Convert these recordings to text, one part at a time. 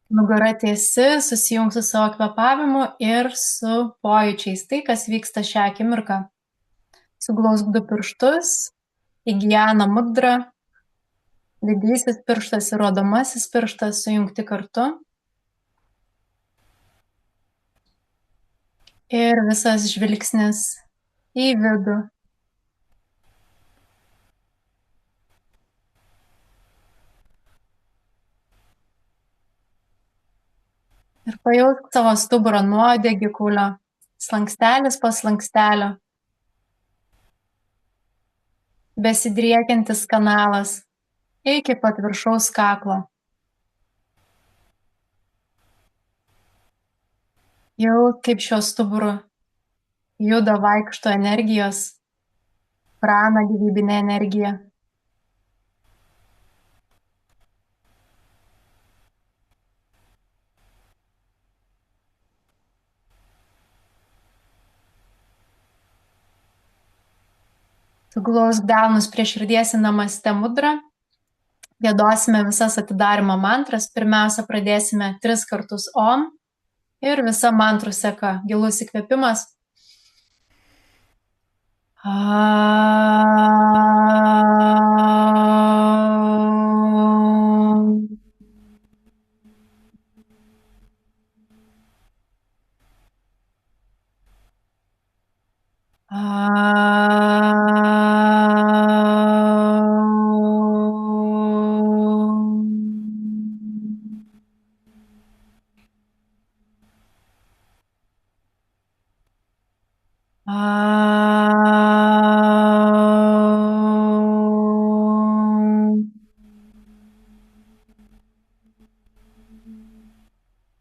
Nugara tiesi, susijung su savo kvėpavimu ir su pojūčiais. Tai, kas vyksta šią akimirką. Suglausk du pirštus, įgyjana mudra, didysis pirštas ir rodomasis pirštas sujungti kartu. Ir visas žvilgsnis į vidų. Ir pajausk savo stuburą nuo uodegikaulio, slankstelis po slankstelio. Besidriekiantis kanalas iki pat viršaus kaklo. Jau kaip šiuo stuburu juda vaikšto energijos, prana gyvybinė energija. Suglausk delnus prie širdies į namaste mudrą. Giedosime visas atidarimo mantras. Pirmiausia, pradėsime 3 kartus om ir visa mantrų seka. Gilus įkvėpimas.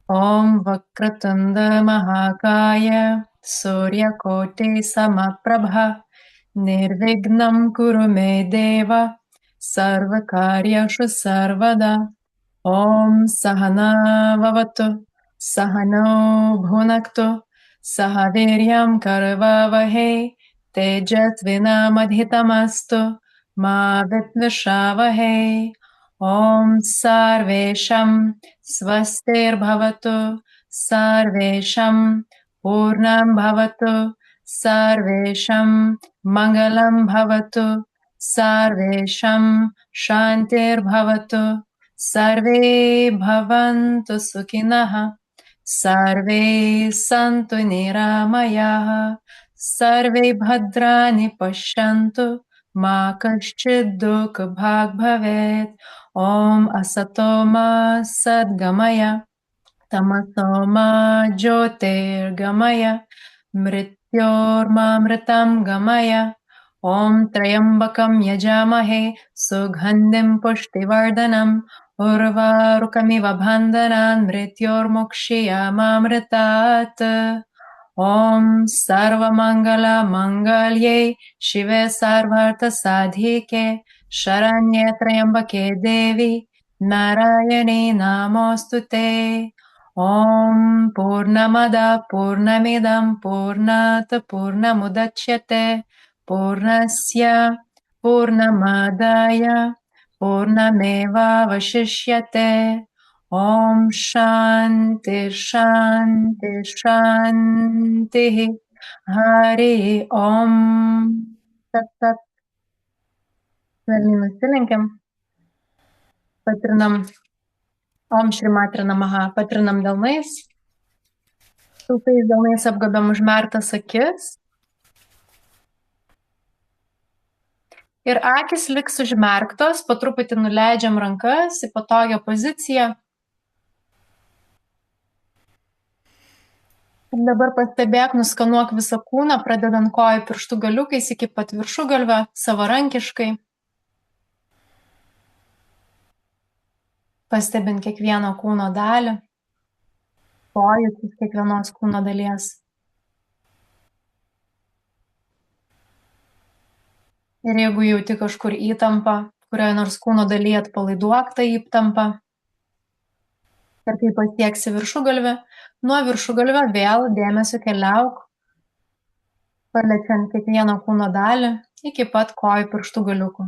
Om Vakratunda Mahakaya Suryakoti Samaprabha Nirvignam Kuru Me Deva Sarvakaryashu Sarvada. Om Sahana Vavatu Sahano Bhunaktu Sahaviryam Karvavahe Tejasvinamadhitamastu Ma Vitvishavahe. Om Sarvesham Svastir Bhavatu Sarvesham Purnam Bhavatu Sarvesham Mangalam Bhavatu Sarvesham Shantir Bhavatu Sarve Bhavantu Sukhinaha Sarve Santu Niramayaha Sarve Bhadrani Pashyantu Ma Kaschid Dukh Bhag Bhavet. Om Asatoma Sadgamaya Tamasoma Jyotirgamaya Mrityormamritam Gamaya. Om Trayambakam Yajamahe Sugandhim Pushtivardhanam Urvarukamiva Bandhanan Mrityormokshiyamamritat. Om Sarvamangala Mangalye Shive Sarvartha Sadhike Sharanye Trayambake Devi Narayane Namostute. Om Purnamada Purnamidam Purnat Purnamudachyate Purnasya Purnamadaya Purnameva Vashishyate. Om Shanti Shanti Shanti Hari Om. Tat tat. Nusilenkiam. Patrinam Om Šrimatre Namaha. Patrinam delnais. Šiltais delnais apgabiam užmerktas akis. Ir akis liks užmerktos, po truputį nuleidžiam rankas į patogią poziciją. Ir dabar pastebėk, nuskanuok visą kūną, pradedant kojų pirštų galiukais iki pat viršugalvio, savarankiškai. Pastebint kiekvieno kūno dalį, pojūčius kiekvienos kūno dalies. Ir jeigu jauti kažkur įtampą, kurioje nors kūno dalyje atpalaiduok tą įtampą. Ir kai pasieksi viršugalvį, nuo viršugalvio vėl dėmesio keliauk, paliečiant kiekvieną kūno dalį iki pat kojų pirštų galiukų.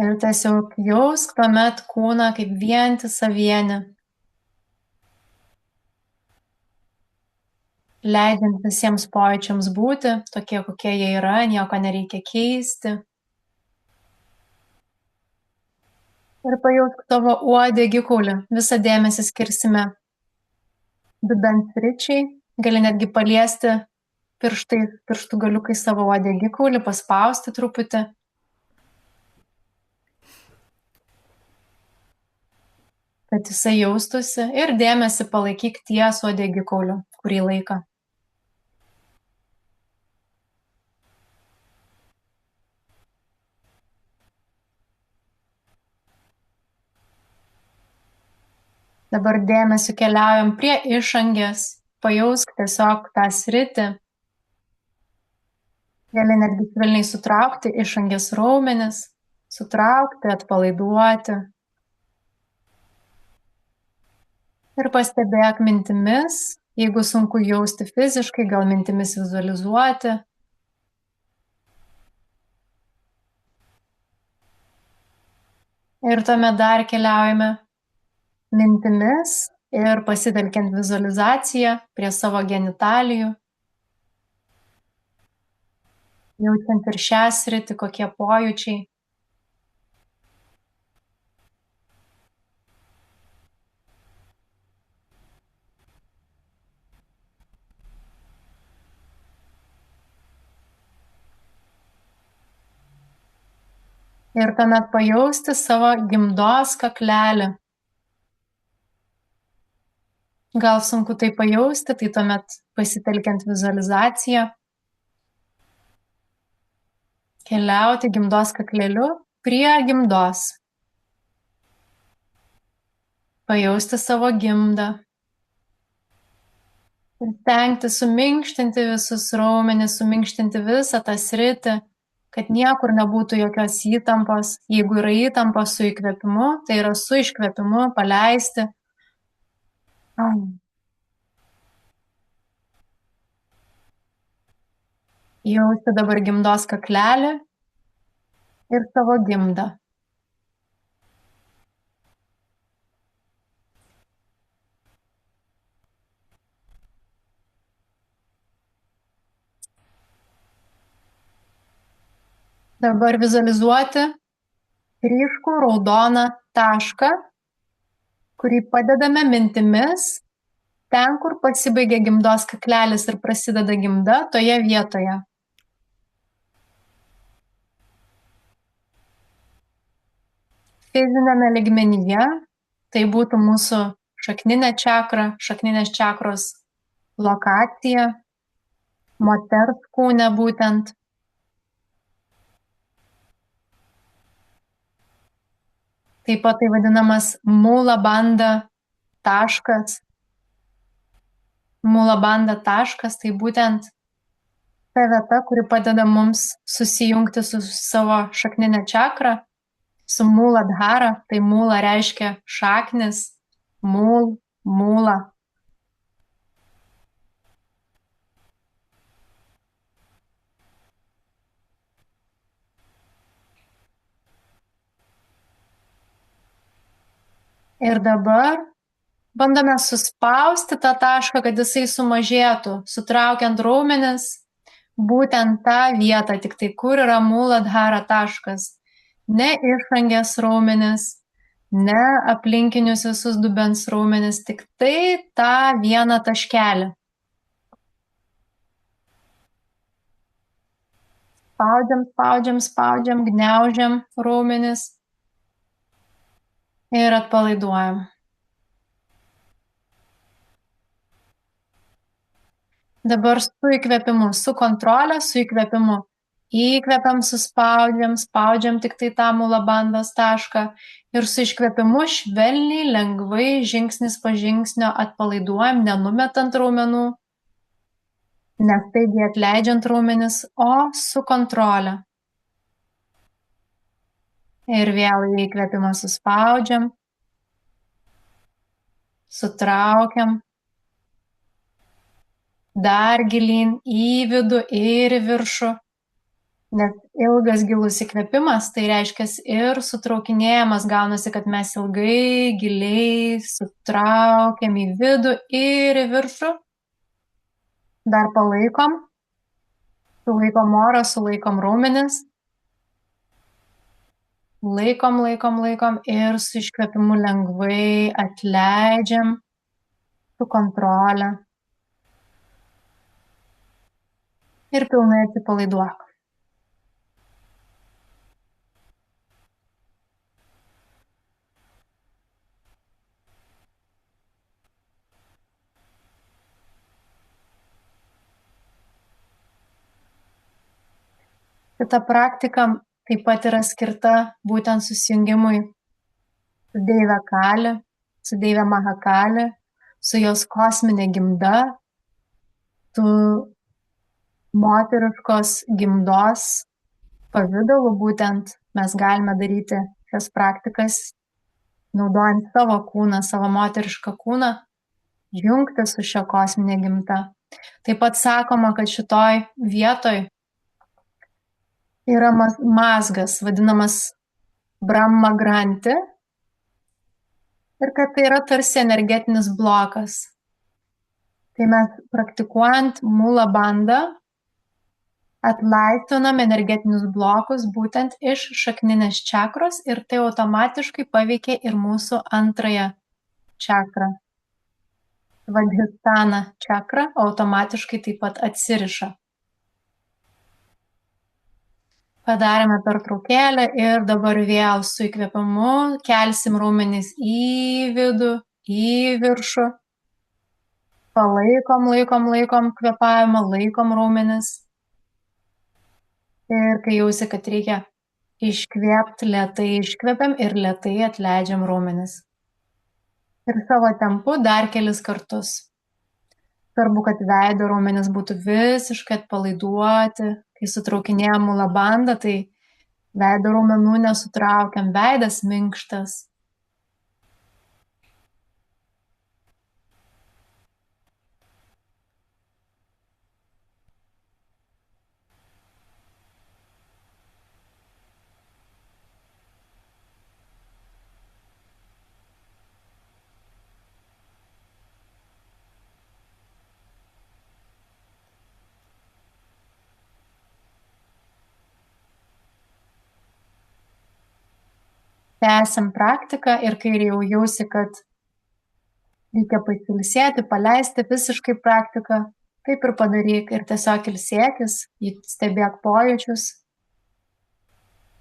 Ir tiesiog jausk tuomet kūną kaip vientisą vienį, leidžiant visiems pojūčiams būti tokie, kokie jie yra, nieko nereikia keisti. Ir pajausk tavo uodegikaulį. Visą dėmesį skirsime dubens sričiai. Gali netgi paliesti pirštų galiukai savo uodegikaulį, paspausti truputį. Kad jisai jaustųsi ir dėmesį palaikyk ties uodegikauliu kurį laiką. Dabar dėmesį keliaujam prie išangės. Pajausk tiesiog tą sritį. Gali netgi švelniai sutraukti išangės raumenis, sutraukti, atpalaiduoti. Ir pastebėk mintimis, jeigu sunku jausti fiziškai, gal mintimis vizualizuoti. Ir tuomet dar keliaujame mintimis ir pasitelkiant vizualizaciją prie savo genitalijų. Jaučiant ir šią sritį, kokie pojūčiai. Ir tuomet pajausti savo gimdos kaklelį. Gal sunku tai pajausti, tai tuomet pasitelkiant vizualizaciją. Keliauti gimdos kakleliu prie gimdos. Pajausti savo gimdą. Ir stengti suminkštinti visus raumenis, suminkštinti visą tą sritį, kad niekur nebūtų jokios įtampos. Jeigu yra įtampa su įkvėpimu, tai yra su iškvėpimu paleisti. Jausti dabar gimdos kaklelį ir savo gimdą. Dabar vizualizuoti ryškų raudoną tašką, kurį padedame mintimis ten, kur pasibaigia gimdos kaklelis ir prasideda gimda, toje vietoje. Fizinėme lygmenyje tai būtų mūsų šakninė čakra, šakninės čakros lokacija, moters kūne būtent. Taip pat tai vadinamas mūla banda taškas. Mūla banda taškas tai būtent ta vieta, kuri padeda mums susijungti su savo šakninė čakra, su mūla dhara, tai mūla reiškia šaknis, mūla. Ir dabar bandome suspausti tą tašką, kad jisai sumažėtų, sutraukiant raumenis, būtent tą vietą, tik tai kur yra mūla dhara taškas. Ne išangės raumenis, ne aplinkinius visus dubens raumenis, tik tai tą vieną taškelį. Spaudžiam, gniaužiam raumenis ir atpalaiduojam. Dabar su įkvėpimu, su kontrolė, su įkvėpimu. Įkvepiam, suspaudžiam, spaudžiam tik tai tą mūla bandos tašką ir su iškvėpimu švelniai, lengvai, žingsnis po žingsnio atpalaiduojam, nenumetant raumenų, nestaigiai atleidžiant raumenis, o su kontrolė. Ir vėl įkvėpimą suspaudžiam, sutraukiam, dar gilyn į vidų ir į viršų. Nes ilgas gilus įkvėpimas, tai reiškia ir sutraukinėjimas gaunasi, kad mes ilgai, giliai sutraukiam į vidų ir į viršų. Dar palaikom. Sulaikom orą, sulaikom raumenis. Laikom ir su iškvėpimu lengvai atleidžiam su kontrole. Ir pilnai atsipalaiduok. Šita praktika taip pat yra skirta būtent susijungimui su Deive Kali, su Deive Mahakali, su jos kosminė gimda, su moteriškos gimdos pavidalu būtent mes galime daryti šias praktikas, naudojant savo kūną, savo moterišką kūną, jungti su šio kosminė gimta. Taip pat sakoma, kad šitoj vietoj yra mazgas, vadinamas Brahma Granti, ir kad tai yra tarsi energetinis blokas. Tai mes praktikuojant Mula Bandha atlaisvinam energetinius blokus būtent iš šakninės čakros ir tai automatiškai paveikia ir mūsų antrąją čakrą. Svadhisthana čakra automatiškai taip pat atsiriša. Padarėme pertraukėlę ir dabar vėl su įkvėpimu kelsim raumenis į vidų, į viršų. Palaikom kvėpavimą, laikom raumenis. Ir kai jausi, kad reikia iškvėpti, lėtai iškvėpiam ir lėtai atleidžiam raumenis. Ir savo tempu dar kelis kartus. Svarbu, kad veido raumenis būtų visiškai atpalaiduoti. Kai sutraukinėjam Mula Bandha, tai veido raumenų nesutraukiam, veidas minkštas. Tęsiam praktiką ir kai jau jausi, kad reikia pasilsėti, paleisti visiškai praktiką, taip ir padaryk ir tiesiog ilsėkis, stebėk pojūčius,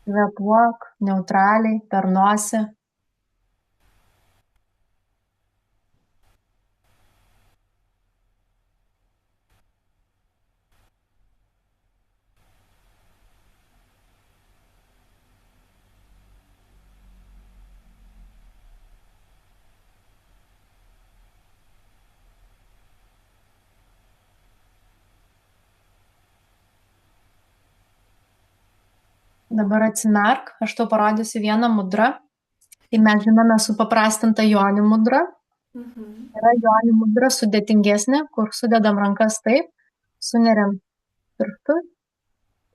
kvėpuok neutraliai per nosį. Dabar atsimerk, aš tau parodysiu vieną mudrą. Tai mes žinome supaprastintą jonių mudrą. Yra jonių mudra sudėtingesnė, kur sudedam rankas taip, suneriam pirštus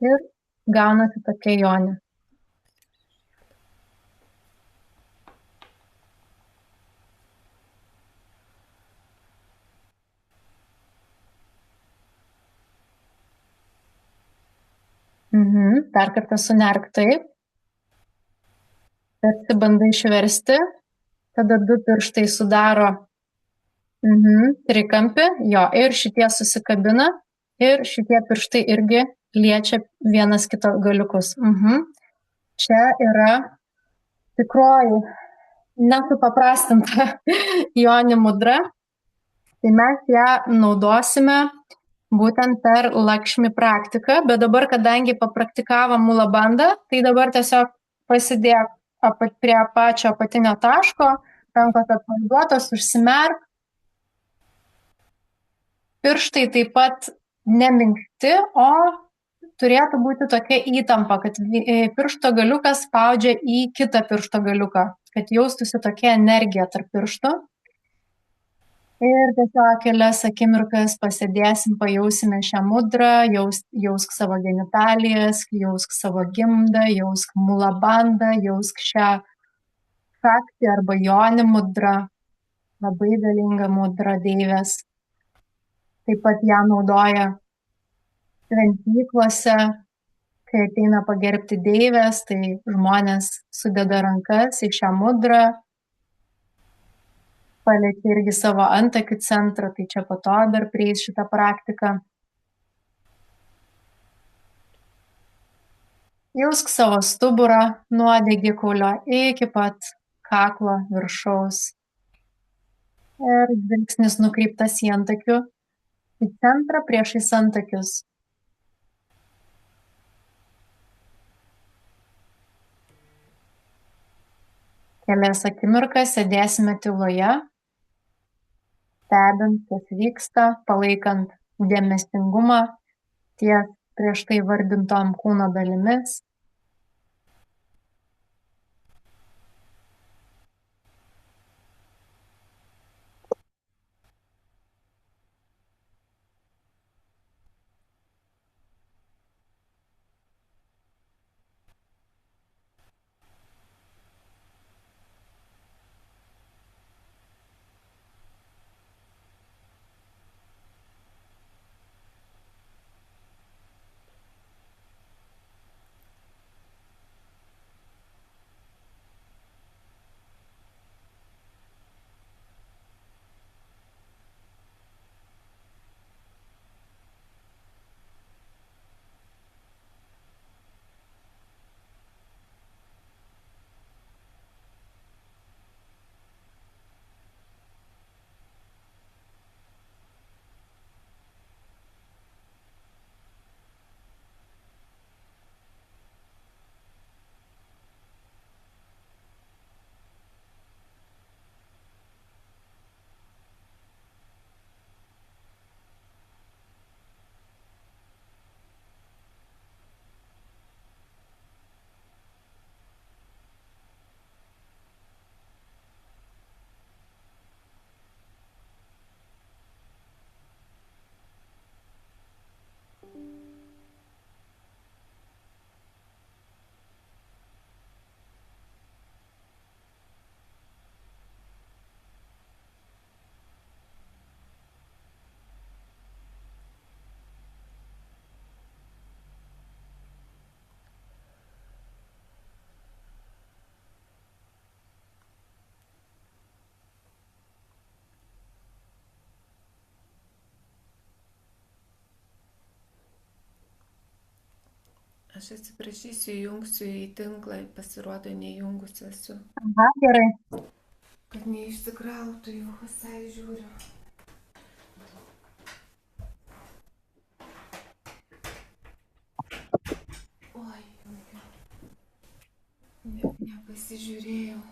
ir gaunasi tokia jonė. Dar kartą sunerk taip. Tarsi bandai išversti. Tada du pirštai sudaro trikampį. Jo, ir šitie susikabina. Ir šitie pirštai irgi liečia vienas kito galiukus. Čia yra tikroji nesupaprastinta jonių mudra. Tai mes ją naudosime būtent per Lakšmi praktiką, bet dabar, kadangi papraktikavom Mula Bandha, tai dabar tiesiog pasidėk prie pačio apatinio taško, rankos atpalaiduotos, užsimerk. Pirštai taip pat neminkšti, o turėtų būti tokia įtampa, kad piršto galiukas spaudžia į kitą piršto galiuką, kad jaustųsi tokia energija tarp pirštų. Ir tiesiog kelias akimirkas pasėdėsim, pajausime šią mudrą, jausk savo genitalijas, jausk savo gimdą, jausk mulabandą, jausk šią šakti arba joni mudrą, labai galinga mudra deivės. Taip pat ją naudoja šventyklose, kai ateina pagerbti deivės, tai žmonės sudeda rankas į šią mudrą, paliečia irgi savo antakių centrą, tai čia po to dar prieis šitą praktiką. Jausk savo stuburą nuo uodegikaulio iki pat kaklo viršaus. Ir žvilgsnis nukreiptas į antakių, į centrą priešais antakius. Kelias akimirkas sėdėsime tyloje, stebint, kas vyksta, palaikant dėmesingumą ties prieš tai vardintom kūno dalimis. Aš atsiprašysiu, įjungsiu į tinklą, pasirodo neįjungus esu. Aha, gerai. Kad neišsikrautų, jau visai žiūriu. Oi, nepasižiūrėjau.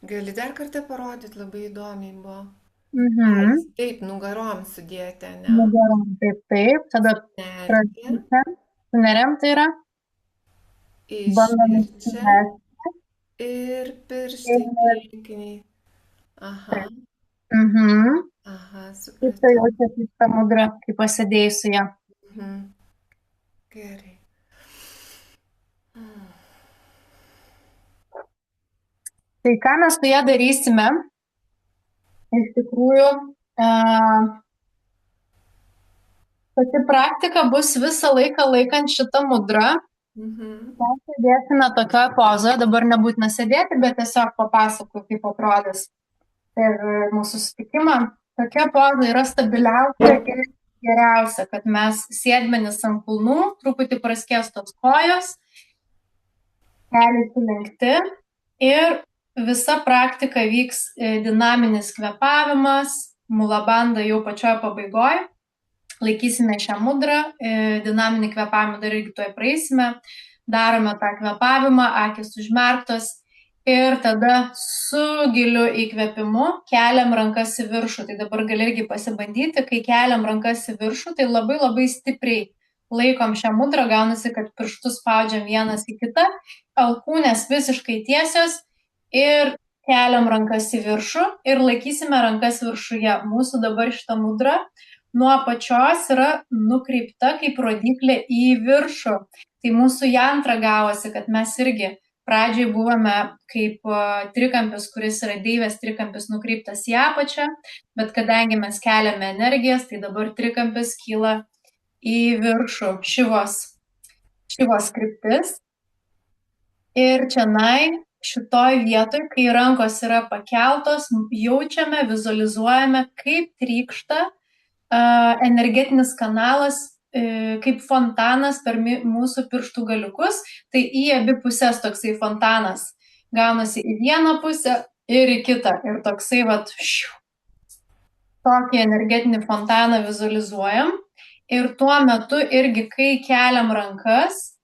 Gali dar kartą parodyti, labai įdomiai buvo. Taip, nugarom sudėti, ne? Nugarom, taip. Tada Nerti. Suneriam tai yra. Bandom Išverčia. Ir pirštai priekiniai. Aha. Aha, Kaip tai supratau. jaučiasi ta mudra, kai pasėdėjai su ją? Gerai. Tai ką mes su ją darysime? Iš tikrųjų, pati praktika bus visą laiką laikant šitą mudrą. Mes sėdėsime tokioje pozoje, dabar nebūtina sėdėti, bet tiesiog papasakau, kaip atrodys per mūsų susitikimą. Tokia poza yra stabiliausia ir geriausia, kad mes sėdmenis ant kulnų, truputį praskėstos kojos, keliai sulenkti ir visa praktika vyks dinaminis kvėpavimas, mulabandą jau pačioje pabaigoje. Laikysime šią mudrą, dinaminį kvėpavimą dar irgi tuoj praeisime. Darome tą kvėpavimą, akis užmerktos ir tada su giliu įkvėpimu keliam rankas į viršų. Tai dabar gali irgi pasibandyti, kai keliam rankas į viršų, tai labai labai stipriai laikom šią mudrą, gaunasi, kad pirštus spaudžiam vienas į kitą, alkūnės visiškai tiesios ir keliam rankas į viršų ir laikysime rankas viršuje. Mūsų dabar šita mudra nuo apačios yra nukreipta kaip rodyklė į viršų. Tai mūsų jantra gavosi, kad mes irgi pradžiai buvome kaip trikampis, kuris yra deivės trikampis nukreiptas į apačią, bet kadangi mes keliame energijas, tai dabar trikampis kyla į viršų, šivos kryptis. Ir čianai šitoj vietoj, kai rankos yra pakeltos, jaučiame, vizualizuojame, kaip trykšta energetinis kanalas kaip fontanas per mūsų pirštų galiukus, tai į abi pusės toksai fontanas gaunasi į vieną pusę ir į kitą. Ir toksai tokį energetinį fontaną vizualizuojam. Ir tuo metu irgi, kai keliam rankas,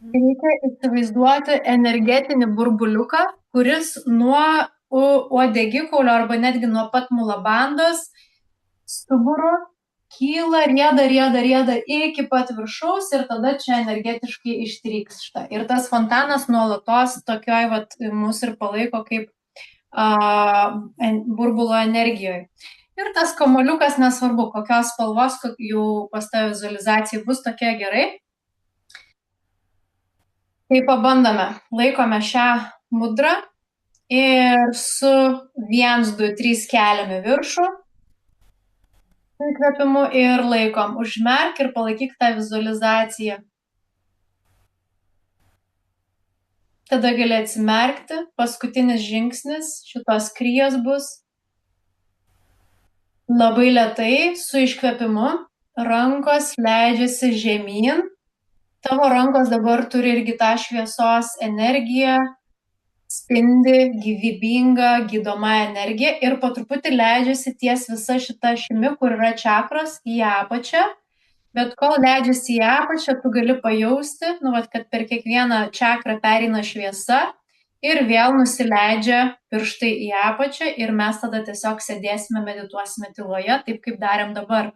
reikia įsivaizduoti energetinį burbuliuką, kuris nuo uodegikaulio arba netgi nuo pat mulabandos stuburo kyla, rieda iki pat viršaus ir tada čia energetiškai ištrykšta. Ir tas fontanas nuolatos tokioj mūsų ir palaiko kaip burbulo energijoje. Ir tas kamuoliukas, nesvarbu, kokios spalvos, jau pas tą vizualizaciją bus tokia gerai. Tai pabandome. Laikome šią mudrą ir su 1, 2, 3 keliame viršų. Įkvėpimu ir laikom. Užmerk ir palaikyk tą vizualizaciją. Tada gali atsimerkti. Paskutinis žingsnis šitos krijos bus. Labai lėtai su iškvėpimu rankos leidžiasi žemyn. Tavo rankos dabar turi irgi tą šviesos energiją, spindi gyvybinga, gydoma energija ir po truputį leidžiasi ties visa šita ašimi, kur yra čakros, į apačią. Bet kol leidžiasi į apačią, tu gali pajausti, kad per kiekvieną čakrą pereina šviesa ir vėl nusileidžia pirštai į apačią ir mes tada tiesiog sėdėsime, medituosime tyloje, taip kaip darėm dabar.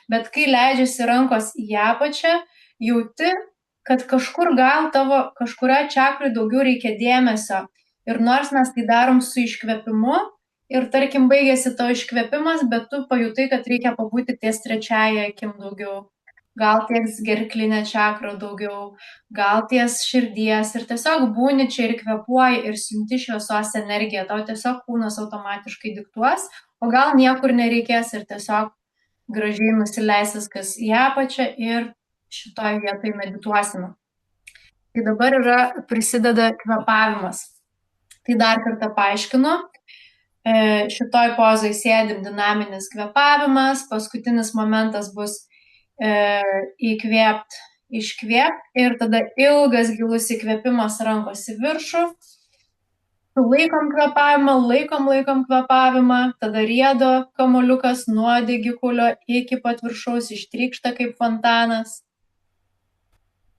Bet kai leidžiasi rankos į apačią, jauti, kad kažkur gal tavo kažkurio čakrai daugiau reikia dėmesio. Ir nors mes tai darom su iškvėpimu ir tarkim baigėsi to iškvėpimas, bet tu pajutai, kad reikia pabūti ties trečiaja akim daugiau. Gal ties gerklinė čakra daugiau, gal ties širdies ir tiesiog būni čia ir kvėpuoji ir siunti šviesos energiją. Tau tiesiog kūnas automatiškai diktuos, o gal niekur nereikės ir tiesiog gražiai nusileis viskas į apačią ir šitoj vietoj medituosime. Tai dabar prisideda kvėpavimas. Tai dar kartą paaiškinu. Šitoj pozoj sėdim dinaminis kvėpavimas. Paskutinis momentas bus įkvėpt, iškvėpt ir tada ilgas gilus įkvėpimas rankos į viršų. Laikom kvėpavimą, tada riedo kamuoliukas nuo uodegikaulio iki pat viršaus ištrykšta kaip fontanas.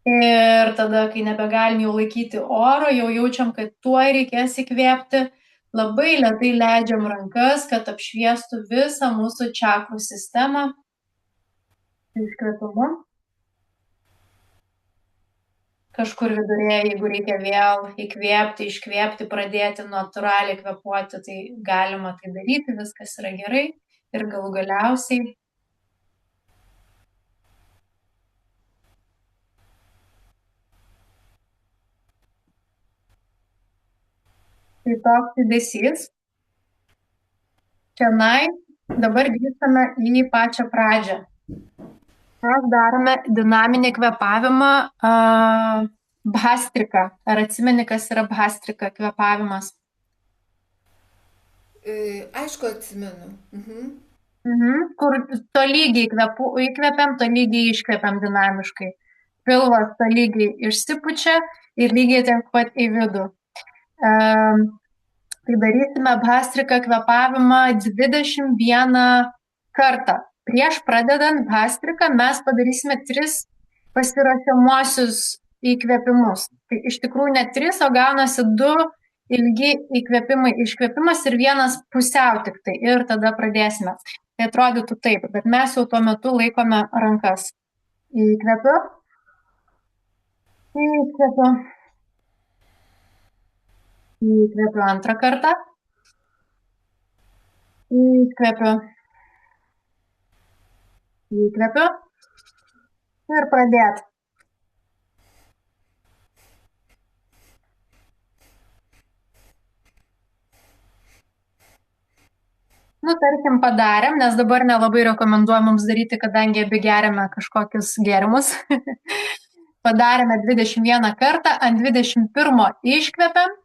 Ir tada, kai nebegalim jau laikyti oro, jau jaučiam, kad tuoj reikės įkvėpti, labai lėtai leidžiam rankas, kad apšviestų visą mūsų čakrų sistemą. Iškvėpimu. Kažkur vidurėje, jeigu reikia vėl įkvėpti, iškvėpti, pradėti natūraliai kvėpuoti, tai galima tai daryti, viskas yra gerai. Ir galų galiausiai tai toks judesys. Čianai dabar grįžtame į pačią pradžią. Mes darome dinaminį kvėpavimą bhastrika. Ar atsimeni, kas yra bhastrika kvėpavimas? Aišku, atsimenu. Kur tolygiai įkvepiam, tolygiai iškvepiam dinamiškai. Pilvas tolygiai išsipučia ir lygiai taip pat į vidų. Tai darysime Bhastrika kvėpavimą 21 kartą. Prieš pradedant Bhastrika mes padarysime 3 pasiruošiamuosius įkvėpimus. Tai iš tikrųjų ne 3, o gaunasi 2 ilgi įkvėpimai, iškvėpimas ir 1 pusiau tik tai. Ir tada pradėsime. Tai atrodytų taip, bet mes jau tuo metu laikome rankas. Įkvėpiu. Įkvėpiu. Įkvėpiu antrą kartą. Įkvėpiu. Įkvėpiu. Ir pradėt. Nu, tarkim, padarėm, nes dabar nelabai rekomenduoju mums daryti, kadangi abi geriame kažkokius gėrimus. Padarėme 21 kartą, ant 21 iškvepiam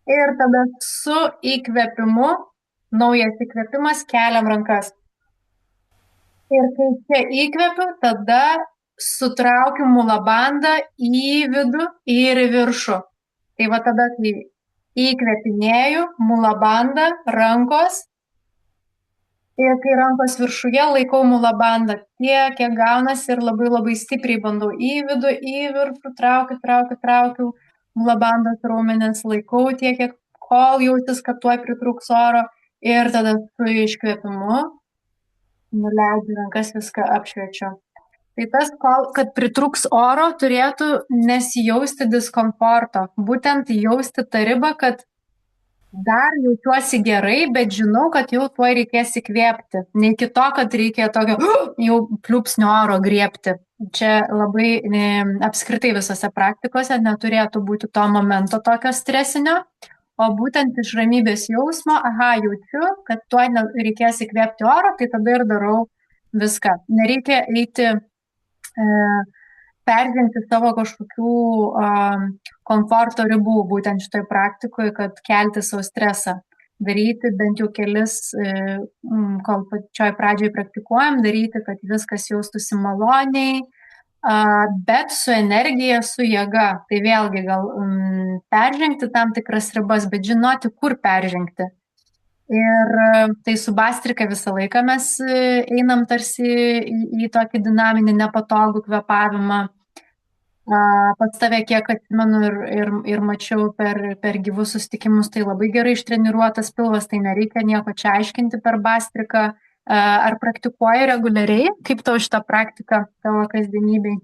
ir tada su įkvėpimu, naujas įkvėpimas, keliam rankas. Ir kai čia įkvepiu, tada sutraukiu mulabandą į vidų ir į viršų. Tai va tada, kai įkvėpinėju, mulabandą, rankos. Ir kai rankos viršuje laikau mulabandą tiek, kiek gaunasi ir labai labai stipriai bandau į vidų, į viršų, traukiu mulabandos raumenis, laikau tiek, kiek kol jautis, kad tuoj pritrūks oro ir tada su iškvėpimu nuleidžiu rankas, viską apšviečiu. Tai tas, kad pritrūks oro, turėtų nesijausti diskomforto, būtent jausti tą ribą, kad dar jaučiuosi gerai, bet žinau, kad jau tuoj reikės įkvėpti. Ne iki to, kad reikia tokio jau pliūpsnio oro griebti. Čia labai apskritai visose praktikose neturėtų būti to momento tokio stresinio, o būtent iš ramybės jausmo, jaučiu, kad tuoj reikės įkvėpti oro, tai tada ir darau viską. Nereikia eiti peržengti savo kažkokių komforto ribų būtent šitoj praktikoje, kad kelti savo stresą. Daryti bent jau kelis, kol pačioj pradžioj praktikuojam, daryti, kad viskas jaustųsi maloniai, bet su energija, su jėga. Tai vėlgi gal peržengti tam tikras ribas, bet žinoti, kur peržengti. Ir tai su Bhastrika visą laiką mes einam tarsi į tokį dinaminį nepatogų kvėpavimą. Pats tave, kiek atsimenu ir mačiau per gyvus susitikimus, tai labai gerai ištreniruotas pilvas, tai nereikia nieko čia aiškinti per Bhastriką. Ar praktikuoji reguliariai? Kaip tau šitą praktiką tavo kasdienybei?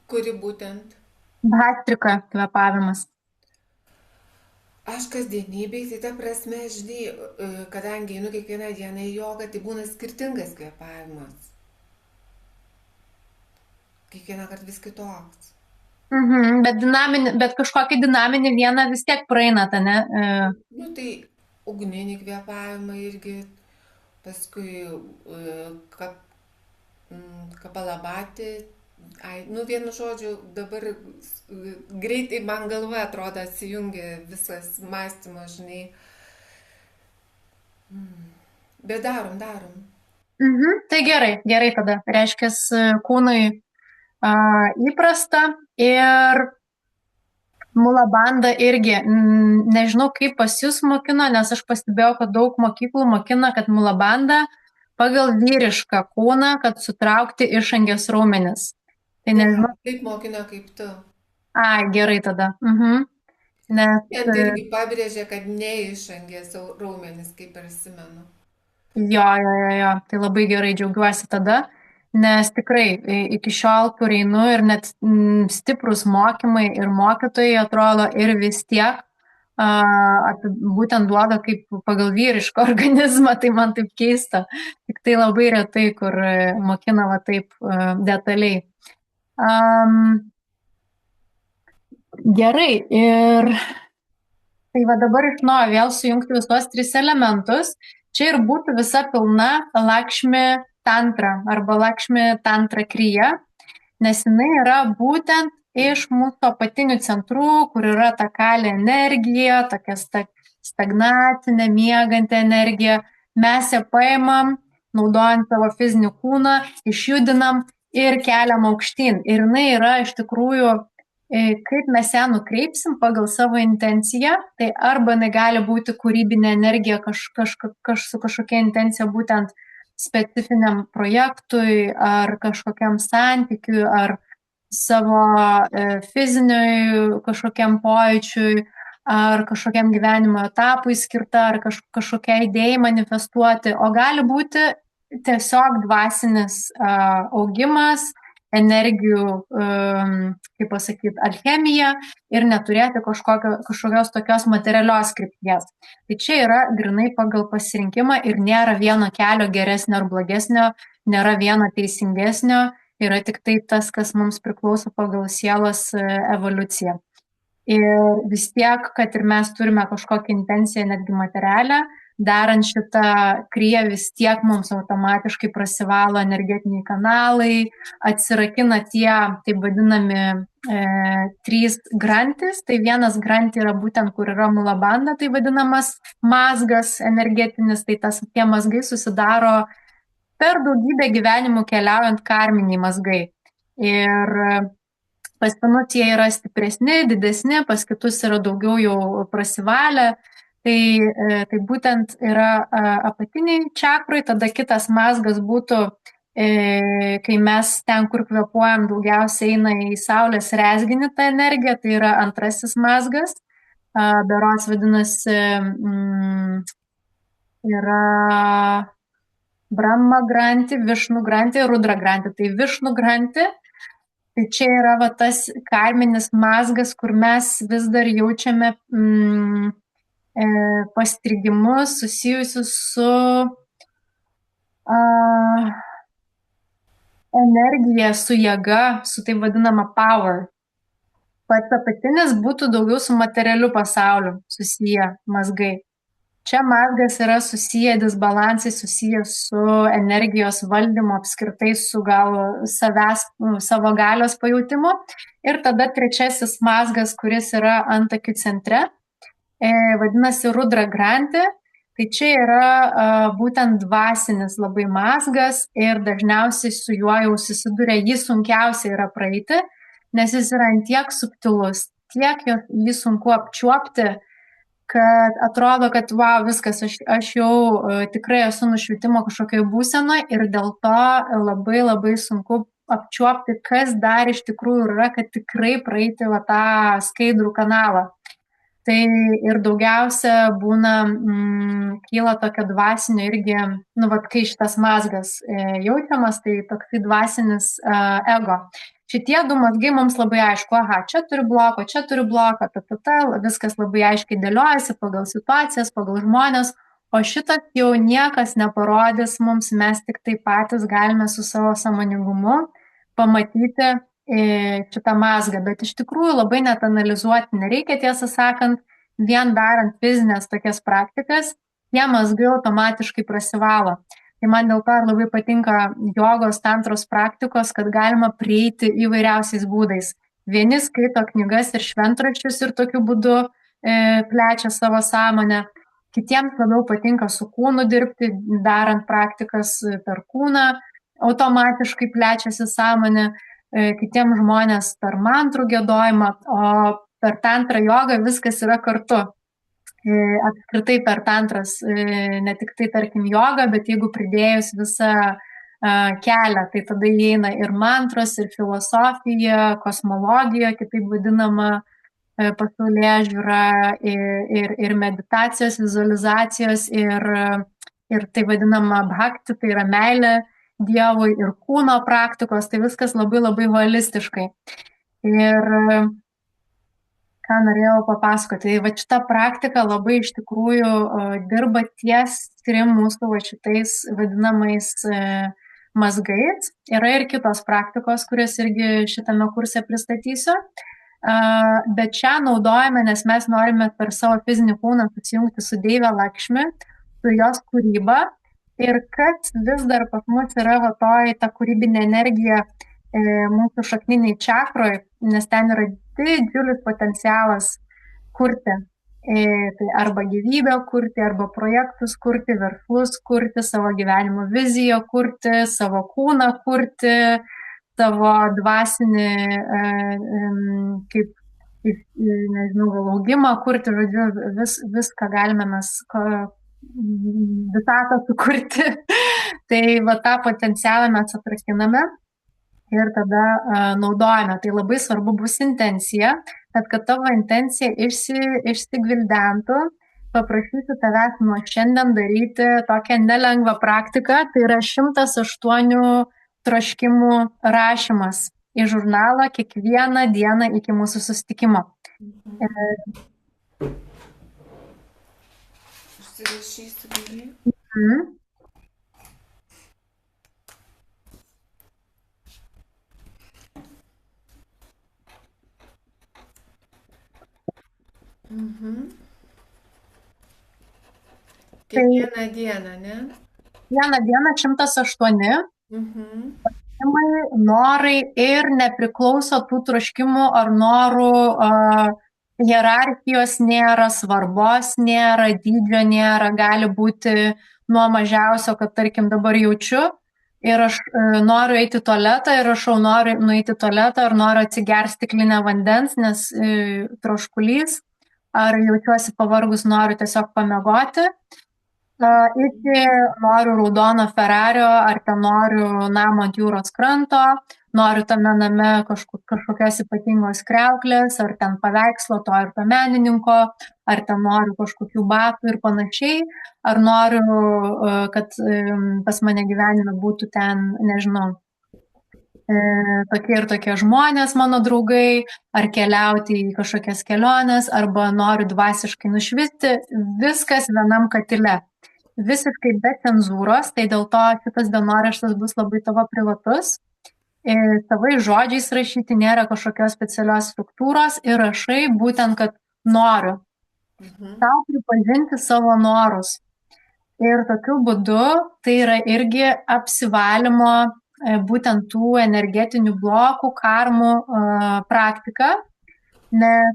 Kuri būtent? Bhastrika kvėpavimas. Aš kasdienybei, tai ta prasme, žinai, kadangi einu kiekvieną dieną į jogą, tai būna skirtingas kvėpavimas. Kiekvieną kartą vis kitoks. Bet kažkokį dinaminį vieną vis tiek praeinate, ne? Nu tai ugninį kvėpavimą irgi, paskui kapalabati. Vienu žodžiu, dabar greitai man galva atrodo atsijungia visas mąstymo, žinai. Bet darom. Tai gerai tada. Reiškia, kūnui įprasta ir mulabanda irgi. Nežinau, kaip pas jūs mokino, nes aš pastebėjau, kad daug mokyklų mokina, kad mulabanda pagal vyrišką kūną, kad sutraukti išangės raumenis. Tai nežinau. Taip mokina kaip tu. Gerai tada. Nes tai irgi pabrėžė, kad ne išangės raumenis, kaip prisimenu. Jo. Tai labai gerai, džiaugiuosi tada. Nes tikrai iki šiol, kur einu ir net stiprus mokymai ir mokytojai atrodo ir vis tiek būtent duoda kaip pagal vyrišką organizmą, tai man taip keista. Tik tai labai retai, kur mokina va taip detaliai. Gerai, ir tai va dabar iš naujo vėl sujungti visos 3 elementus. Čia ir būtų visa pilna Lakšmi tantra arba Lakšmi tantra kriya, nes jinai yra būtent iš mūsų apatinių centrų, kur yra ta kalė energija, tokia stagnacinė, mieganti energija. Mes ją paimam, naudojant savo fizinį kūną, išjudinam ir keliam aukštyn. Ir jinai yra iš tikrųjų Kaip mes ją nukreipsim pagal savo intenciją, tai arba jinai gali būti kūrybinė energija su kažkokia intencija būtent specifiniam projektui ar kažkokiam santykiui ar savo fiziniui kažkokiam pojūčiui ar kažkokiam gyvenimo etapui skirta ar kažkokia idėjai manifestuoti, o gali būti tiesiog dvasinis augimas, energijų, kaip pasakyti, alchemija ir neturėti kažkokios tokios materialios krypties. Tai čia yra grinai pagal pasirinkimą ir nėra vieno kelio geresnio ar blogesnio, nėra vieno teisingesnio, yra tik tai tas, kas mums priklauso pagal sielos evoliuciją. Ir vis tiek, kad ir mes turime kažkokią intenciją, netgi materialę, darant šitą kryją vis tiek mums automatiškai prasivalo energetiniai kanalai, atsirakina tie taip vadinami 3 grantis. Tai vienas grantį yra būtent, kur yra mulabanda, tai vadinamas mazgas energetinis, tai tie mazgai susidaro per daugybę gyvenimų keliaujant karminiai mazgai. Ir pas vienus jie yra stipresni, didesni, pas kitus yra daugiau jau prasivalę. Tai būtent yra apatiniai čakrai, tada kitas mazgas būtų, kai mes ten, kur kvėpuojam, daugiausiai eina į saulės rezginį tą energiją, tai yra antrasis mazgas, berods vadinasi, yra Brahma granti, Višnu granti, Rudra granti. Tai Višnu granti, tai čia yra va tas karminis mazgas, kur mes vis dar jaučiame pastrigimus susijusius su energija, su jėga, su taip vadinama power. Pats apatinis būtų daugiau su materialiu pasauliu susiję mazgai. Čia mazgas yra susiję disbalansai, susiję su energijos valdymu, apskritai su gal savo galios pajautimu. Ir tada trečiasis mazgas, kuris yra antakių centre, vadinasi Rudra granti. Tai čia yra būtent dvasinis labai mazgas ir dažniausiai su juo jau susiduria, jį sunkiausia yra praeiti, nes jis yra antiek subtilus, tiek jį sunku apčiuopti, kad atrodo, kad wow, viskas, aš jau tikrai esu nušvitimo kažkokioje būsenoje ir dėl to labai labai sunku apčiuopti, kas dar iš tikrųjų yra, kad tikrai praeiti va tą skaidrų kanalą. Tai ir daugiausia būna, kyla tokio dvasinio irgi, kai šitas mazgas jaučiamas, tai toksai dvasinis ego. Šitie 2 mazgai mums labai aišku, čia turiu bloką, viskas labai aiškiai dėliojasi pagal situacijas, pagal žmonės, o šitas jau niekas neparodys mums, mes tik tai patys galime su savo sąmoningumu pamatyti šitą mazgą, bet iš tikrųjų labai net analizuoti nereikia, tiesą sakant, vien darant fizinės tokias praktikas, tie mazgai automatiškai prasivalo. Tai man dėl to labai patinka jogos, tantros praktikos, kad galima prieiti įvairiausiais būdais. Vieni skaito knygas ir šventraščius ir tokiu būdu plečia savo sąmonę. Kitiems labiau patinka su kūnu dirbti, darant praktikas per kūną, automatiškai plečiasi sąmonė. Kitiems žmonės per mantrų giedojimą, o per tantrą jogą viskas yra kartu. Apskritai per tantras, ne tik tai tarkim joga, bet jeigu pridėjus visą kelią, tai tada įeina ir mantros, ir filosofija, kosmologija, kitaip vadinama pasaulėžiūra, ir meditacijos, vizualizacijos, ir tai vadinama bhakti, tai yra meilė Dievui, ir kūno praktikos, tai viskas labai labai holistiškai. Ir ką norėjau papasakoti, tai va šita praktika labai iš tikrųjų dirba ties 3 mūsų va šitais vadinamais mazgais. Yra ir kitos praktikos, kurias irgi šitame kurse pristatysiu, bet šią naudojame, nes mes norime per savo fizinį kūną susijungti su Deivė Lakšmi, su jos kūryba. Ir kad vis dar pas mus yra ta kūrybinė energija mūsų šakniniai čakroj, nes ten yra didžiulis potencialas kurti. Tai arba gyvybę kurti, arba projektus kurti, verslus kurti, savo gyvenimo viziją kurti, savo kūną kurti, savo dvasinį, kaip, nežinau, gal augimą kurti, žodžiu, viską galime mes visatą sukurti. Tai va tą potencialą mes atrakiname ir tada naudojame. Tai labai svarbu bus intencija, kad tavo intencija išsigvildentų, paprašysiu tavęs nuo šiandien daryti tokią nelengvą praktiką, tai yra 108 troškimų rašymas į žurnalą kiekvieną dieną iki mūsų susitikimo. Užsirašysiu gerai. Kiekvieną dieną, ne? Vieną dieną 108. Norai ir nepriklauso tų troškimų ar norų hierarchijos nėra, svarbos nėra, dydžio nėra, gali būti nuo mažiausio, kad tarkim dabar jaučiu ir aš noriu eiti į tualetą ir rašau noriu nueiti į tualetą ar noriu atsigerti stiklinę vandens, nes troškulys, ar jaučiuosi pavargus, noriu tiesiog pamiegoti. Iki noriu raudono Ferrario, ar ten noriu namo ant jūros kranto, noriu tame name kažkokios ypatingos kriauklės, ar ten paveikslo to ir to menininko, ar ten noriu kažkokių batų ir panašiai, ar noriu, kad pas mane gyvenime būtų ten, nežinau, tokie ir tokie žmonės, mano draugai, ar keliauti į kažkokias keliones, arba noriu dvasiškai nušvisti, viskas vienam katile. Visiškai be cenzūros, tai dėl to šitas dienoraštis bus labai tavo privatus. Savai žodžiais rašyti, nėra kažkokios specialios struktūros ir rašai būtent, kad noriu. Tau pripažinti savo norus. Ir tokiu būdu tai yra irgi apsivalymo būtent tų energetinių blokų, karmų praktika, nes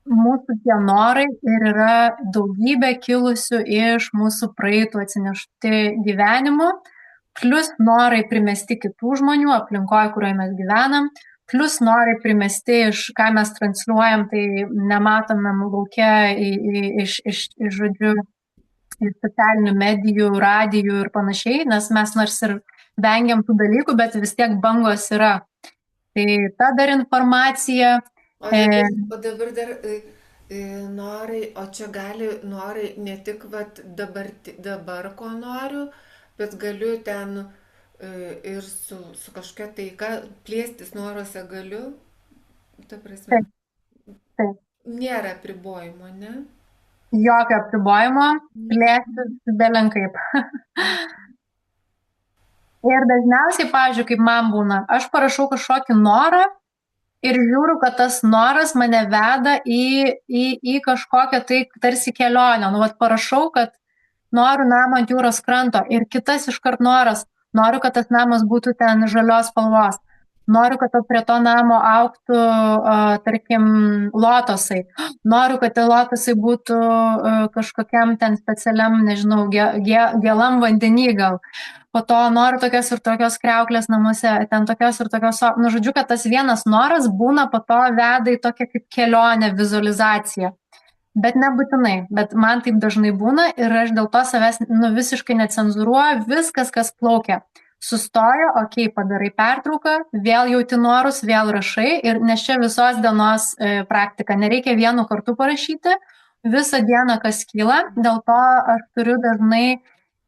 mūsų tie norai ir yra daugybė kilusių iš mūsų praeitų atsinešti gyvenimų, plus norai primesti kitų žmonių aplinkoje, kurioje mes gyvenam, plus norai primesti iš, ką mes transliuojam, tai nematomam lauke iš žodžiu, iš socialinių medijų, radijų ir panašiai, nes mes nors ir vengiam tų dalykų, bet vis tiek bangos yra. Tai ta dar informacija. O dabar dar norai, o čia gali norai ne tik vat, dabar ko noriu, bet galiu ten ir su kažkokia taika plėstis noruose galiu. Ta prasme, Taip. Nėra apribojimo, ne? Jokio apribojimo, plėstis belenkaip. Ir dažniausiai, pavyzdžiui, kaip man būna, aš parašau kažkokį norą ir žiūriu, kad tas noras mane veda į kažkokią tai tarsi kelionę. Nu, vat parašau, kad noriu namą ant jūros kranto ir kitas iškart noras, noriu, kad tas namas būtų ten žalios spalvos. Noriu, kad prie to namo augtų, tarkim, lotosai. Noriu, kad tie lotosai būtų kažkokiam ten specialiam, nežinau, gėlam vandenį gal. Po to noriu tokios ir tokios kriauklės namuose, ten tokios ir tokios, nu, žodžiu, kad tas vienas noras būna po to veda į tokią kaip kelionę, vizualizaciją. Bet nebūtinai, bet man taip dažnai būna ir aš dėl to savęs visiškai necenzuruoju, viskas, kas plaukia. Sustoja, okei, padarai pertrauką, vėl jauti norus, vėl rašai, ir nes čia visos dienos praktika, nereikia vienu kartu parašyti, visą dieną kas kyla, dėl to aš turiu dažnai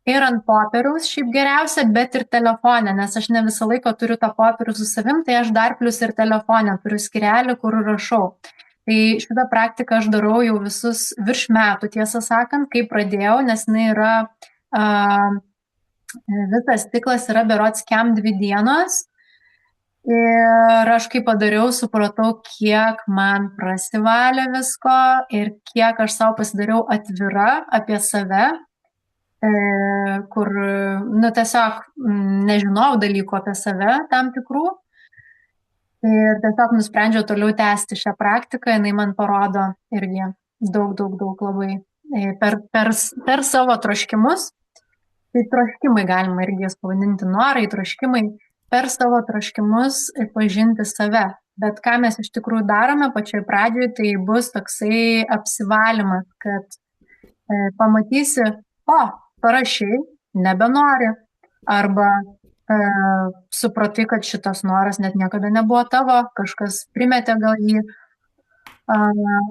ir ant popieriaus šiaip geriausia, bet ir telefone, nes aš ne visą laiką turiu tą popierių su savim, tai aš dar plus ir telefone turiu skyrelį, kur rašau. Tai šitą praktiką aš darau jau visus virš metų, tiesą sakant, kai pradėjau, nes jinai yra, visas ciklas yra berods kem 2 dienos. Ir aš kai padariau, supratau, kiek man prasivalė visko ir kiek aš savo pasidariau atvira apie save, kur, nu, tiesiog nežinau dalykų apie save tam tikrų. Ir tiesiog nusprendžiau toliau tęsti šią praktiką, jinai man parodo irgi daug labai per savo troškimus. Tai troškimai galima irgi jas pavadinti, norai, troškimai, per savo troškimus pažinti save. Bet ką mes iš tikrųjų darome pačioj pradžioj, tai bus toksai apsivalymas, kad pamatysi, o, parašiai, nebenori. Arba supratai, kad šitas noras net niekada nebuvo tavo, kažkas primetė gal jį,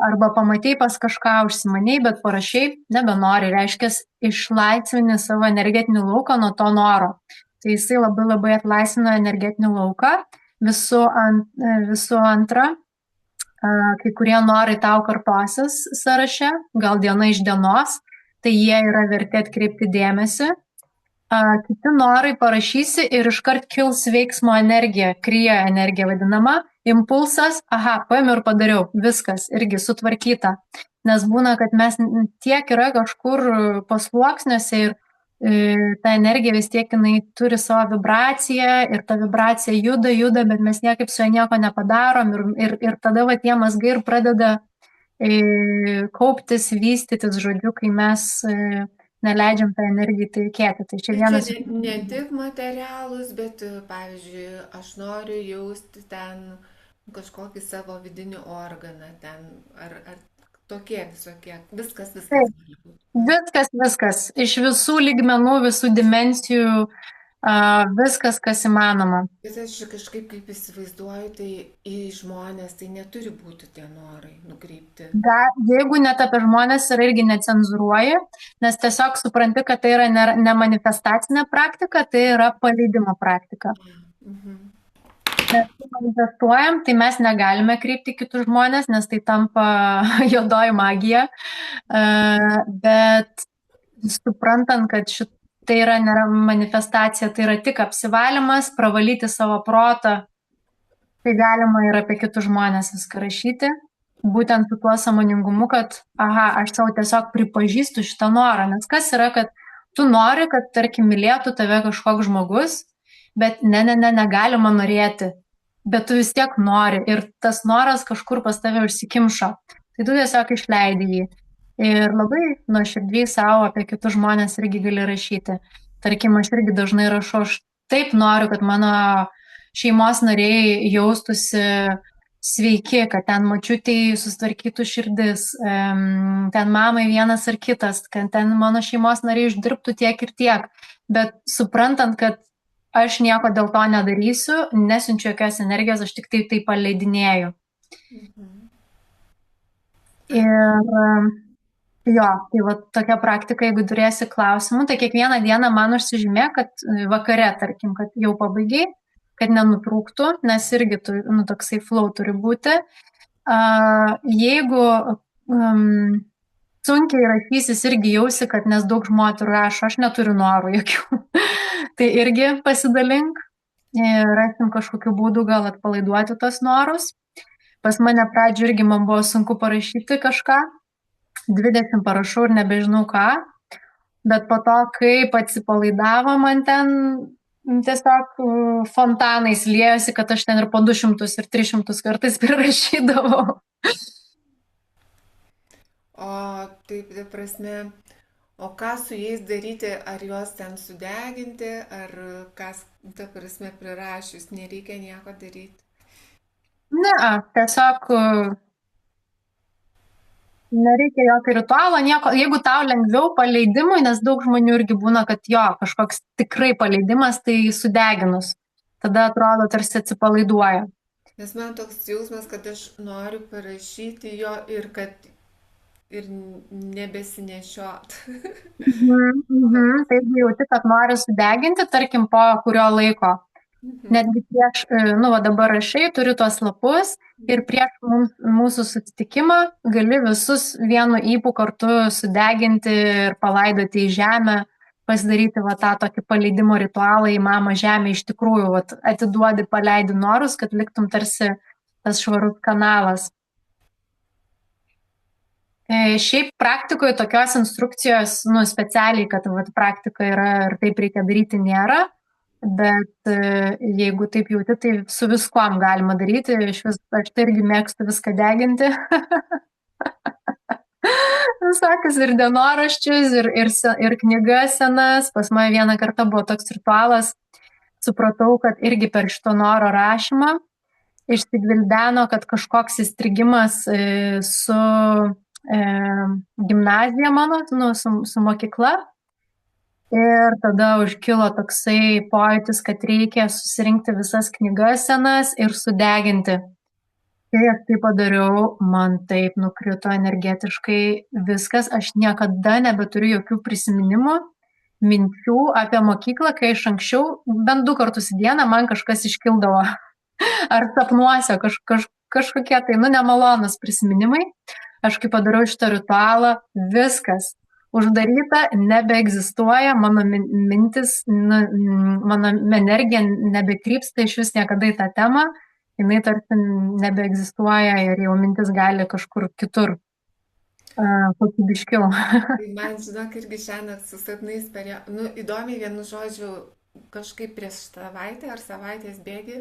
arba pamatei pas kažką, užsimaniai, bet parašiai, nebenori, reiškia, išlaisvini savo energetinį lauką nuo to noro. Tai jisai labai labai atlaisvina energetinį lauką. Visų antra, kai kurie norai tau kartosis sąraše, gal diena iš dienos, tai jie yra verti atkreipti dėmesį. Kiti norai parašysi ir iškart kils veiksmo energija, krija energija vadinama, impulsas, aha, paėmiau ir padariau, viskas, irgi sutvarkyta. Nes būna, kad mes tiek yra kažkur pasluoksniuose ir ta energija vis tiek jinai turi savo vibraciją ir ta vibracija juda, bet mes niekaip su ja nieko nepadarom ir tada va tie mazgai ir pradeda kauptis, vystytis, žodžiu, kai mes neleidžiam tą energiją tekėti. Tai čia vienas. Ne tik materialūs, bet, pavyzdžiui, aš noriu jausti ten kažkokį savo vidinį organą, ten, ar tokie visokie, viskas. Viskas. Iš visų lygmenų, visų dimensijų, viskas, kas įmanoma. Bet aš kažkaip kaip įsivaizduoju, tai į žmonės tai neturi būti tie norai nukreipti. Jeigu net apie žmonės yra irgi necenzuruoji, nes tiesiog supranti, kad tai yra ne manifestacinė praktika, tai yra paleidimo praktika. Mes manifestuojam, tai mes negalime kreipti kitus žmonės, nes tai tampa juodoji magija, bet suprantant, kad tai yra nėra manifestacija, tai yra tik apsivalymas, pravalyti savo protą, tai galima ir apie kitus žmonės viską rašyti, būtent su tuo sąmoningumu, kad, aha, aš savo tiesiog pripažįstu šitą norą, nes kas yra, kad tu nori, kad, tarkim, mylėtų tave kažkoks žmogus, bet negalima norėti, bet tu vis tiek nori ir tas noras kažkur pas tave užsikimšo, tai tu tiesiog išleidi jį. Ir labai nuoširdžiai savo apie kitus žmonės irgi gali rašyti. Tarkim, aš irgi dažnai rašau, aš taip noriu, kad mano šeimos nariai jaustųsi sveiki, kad ten močiutei susitvarkytų širdis, ten mamai vienas ar kitas, kad ten mano šeimos nariai uždirbtų tiek ir tiek. Bet suprantant, kad aš nieko dėl to nedarysiu, nesiunčiu jokios energijos, aš tik tai paleidinėju. Ir jo, tai va tokia praktika, jeigu turėsi klausimų, tai kiekvieną dieną man užsižymė, kad vakare, tarkim, kad jau pabaigiai, kad nenutrūktų, nes irgi toksai flow turi būti. Jeigu sunkiai rašysis, irgi jausi, kad nes daug moterų rašo, aš neturiu norų jokių, tai irgi pasidalink ir rasim kažkokiu būdu gal atpalaiduoti tos norus. Pas mane pradžioje irgi man buvo sunku parašyti kažką, 20 parašau ir nebežinau ką, bet po to, kaip atsipalaidavo, man ten tiesiog fontanais liejosi, kad aš ten ir po 200 ir 300 kartais prirašydavau. O taip, ta prasme, o ką su jais daryti, ar juos ten sudeginti, ar kas, ta prasme, prirašius, nereikia nieko daryti? Ne, tiesiog nereikia jokio ritualo, nieko, jeigu tau lengviau paleidimui, nes daug žmonių irgi būna, kad jo, kažkoks tikrai paleidimas, tai sudeginus. Tada atrodo, tarsi atsipalaiduoja. Nes man toks jausmas, kad aš noriu parašyti jo ir kad ir nebesinešiot. Tai jauti, kad nori sudeginti, tarkim, po kurio laiko. Netgi prieš, dabar rašai, turi tuos lapus ir prieš mūsų susitikimą gali visus vienu ypu kartu sudeginti ir palaidoti į žemę, pasidaryti tą tokį paleidimo ritualą į mamą žemę, iš tikrųjų atiduodi, paleidi norus, kad liktum tarsi tas švarus kanalas. Šiaip praktikoje tokios instrukcijos, specialiai, kad praktika yra ir taip reikia daryti, nėra. Bet jeigu taip jauti, tai su viskuom galima daryti. Aš tai irgi mėgstu viską deginti. Visokius ir dienoraščius, ir knygas senas. Pas mane vieną kartą buvo toks ritualas. supratau, kad irgi per šito noro rašymą išsigvildeno, kad kažkoks įstrigimas su gimnazija mano, su mokykla. Ir tada užkilo toksai pojūtis, kad reikia susirinkti visas knygas senas ir sudeginti. Kai aš tai padariau, man taip nukrito energetiškai viskas, aš niekada nebeturiu jokių prisiminimų, minčių apie mokyklą, kai iš anksčiau bent 2 kartus į dieną man kažkas iškildavo. Ar sapnuose kažkokie tai, nemalonus prisiminimai. Aš kai padariau šitą ritualą, viskas uždaryta, nebeegzistuoja, mano mintis, mano energija nebekrypsta iš vis niekada į tą temą, jinai tarsi nebeegzistuoja ir jau mintis gali kažkur kitur kokybiškiau. Tai man, žinok, irgi šiandien su sapnais įdomiai, vienu žodžiu, kažkaip prieš savaitę ar savaitės bėgį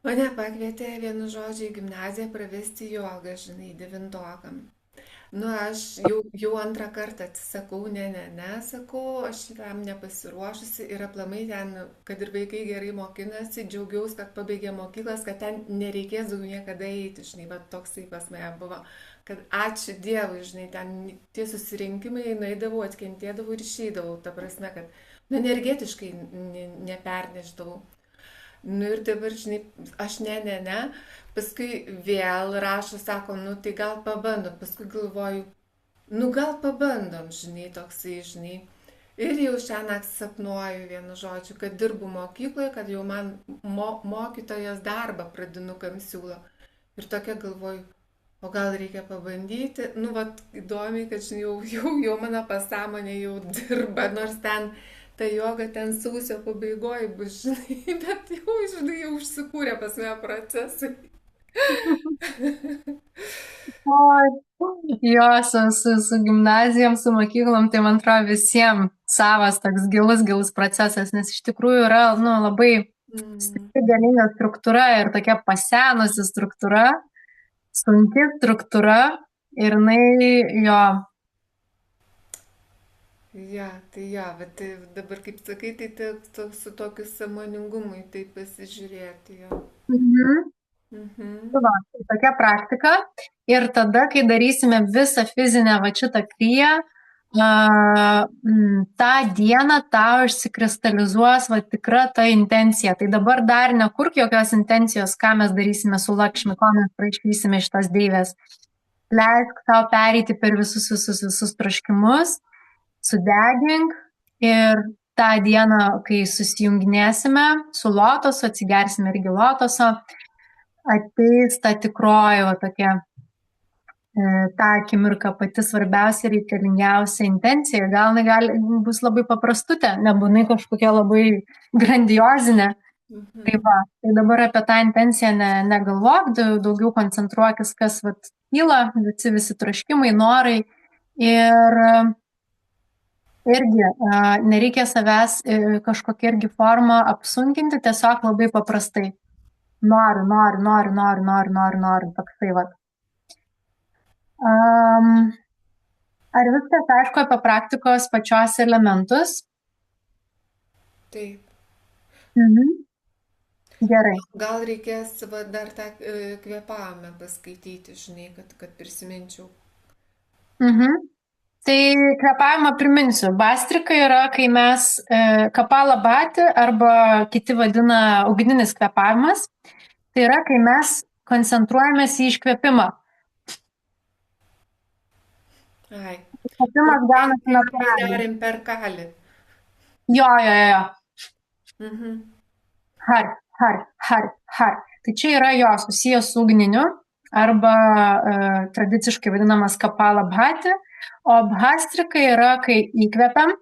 mane pakvietė, vienu žodžiu, į gimnaziją pravesti jogą, žinai, 9-okam. Aš jau 2 kartą atsisakau, ne, sakau, aš tam nepasiruošusi ir aplamai ten, kad ir vaikai gerai mokinasi, džiaugiausi, kad pabaigė mokyklas, kad ten nereikės daugiau niekada eiti, žinai, bet toksai pas mane buvo, kad ačiū Dievui, žinai, ten tie susirinkimai, nueidavau, atkentėdavau ir išeidavau, ta prasme, kad energetiškai neperneždavau. Ir dabar, žinai, aš ne. Paskui vėl rašo, sako, tai gal pabandom. Paskui galvoju, gal pabandom, žinai, toksai, žinai. Ir jau šiandien sapnuoju, vienu žodžiu, kad dirbu mokykloje, kad jau man mokytojos darbą pradinukam siūlo. Ir tokia galvoju, o gal reikia pabandyti. Įdomiai, kad, žinai, jau mano pasąmonė jau dirba, nors ten ta joga ten sausio pabaigoje bus, žinai, bet jau užsikūrė pas mane procesai. Jo, su gimnazijom, su mokyklom, tai man atrodo visiems savas toks gilus procesas, nes iš tikrųjų yra labai stipri galinga struktūra ir tokia pasenusi struktūra, sunki struktūra ir jinai jo. Bet dabar, kaip sakai, tai su tokiu sąmoningumu tai pasižiūrėti. Tai tokia praktika. Ir tada, kai darysime visą fizinę šitą kryją, tą dieną tau išsikristalizuos tikra ta intencija. Tai dabar dar nekurk jokios intencijos, ką mes darysime su Lakšmi, ko mes prašysime šitas deivės. Leisk tau pereiti per visus troškimus, sudegink ir tą dieną, kai susijunginėsime su lotosu, atsigersime irgi lotoso, ateis ta tikroji tokia, ta akimirka pati svarbiausia ir reikalingiausia intencija. Gal bus labai paprastutė, nebūnai kažkokia labai grandiozinė. Tai dabar apie tą intenciją negalvok, daugiau koncentruokis, kas kyla, visi troškimai, norai. Ir irgi nereikia savęs kažkokia irgi forma apsunkinti, tiesiog labai paprastai. Noriu, toksai . Ar viskas aišku apie praktikos pačios elementus? Taip. Gerai. Gal reikės dar tą kvėpavimą paskaityti, žinai, kad prisiminčiau. Tai kvėpavimą priminsiu. Bastrika yra, kai mes kapalabhati arba kiti vadina ugninis kvėpavimas. Tai yra, kai mes koncentruojamės į iškvėpimą. Iškvėpimas gaunasi natūraliai. Darim per kalį. Jo. Har. Tai čia yra jo susijęs su ugniniu arba tradiciškai vadinamas kapalabhati. O bhastrika yra, kai įkvepiam,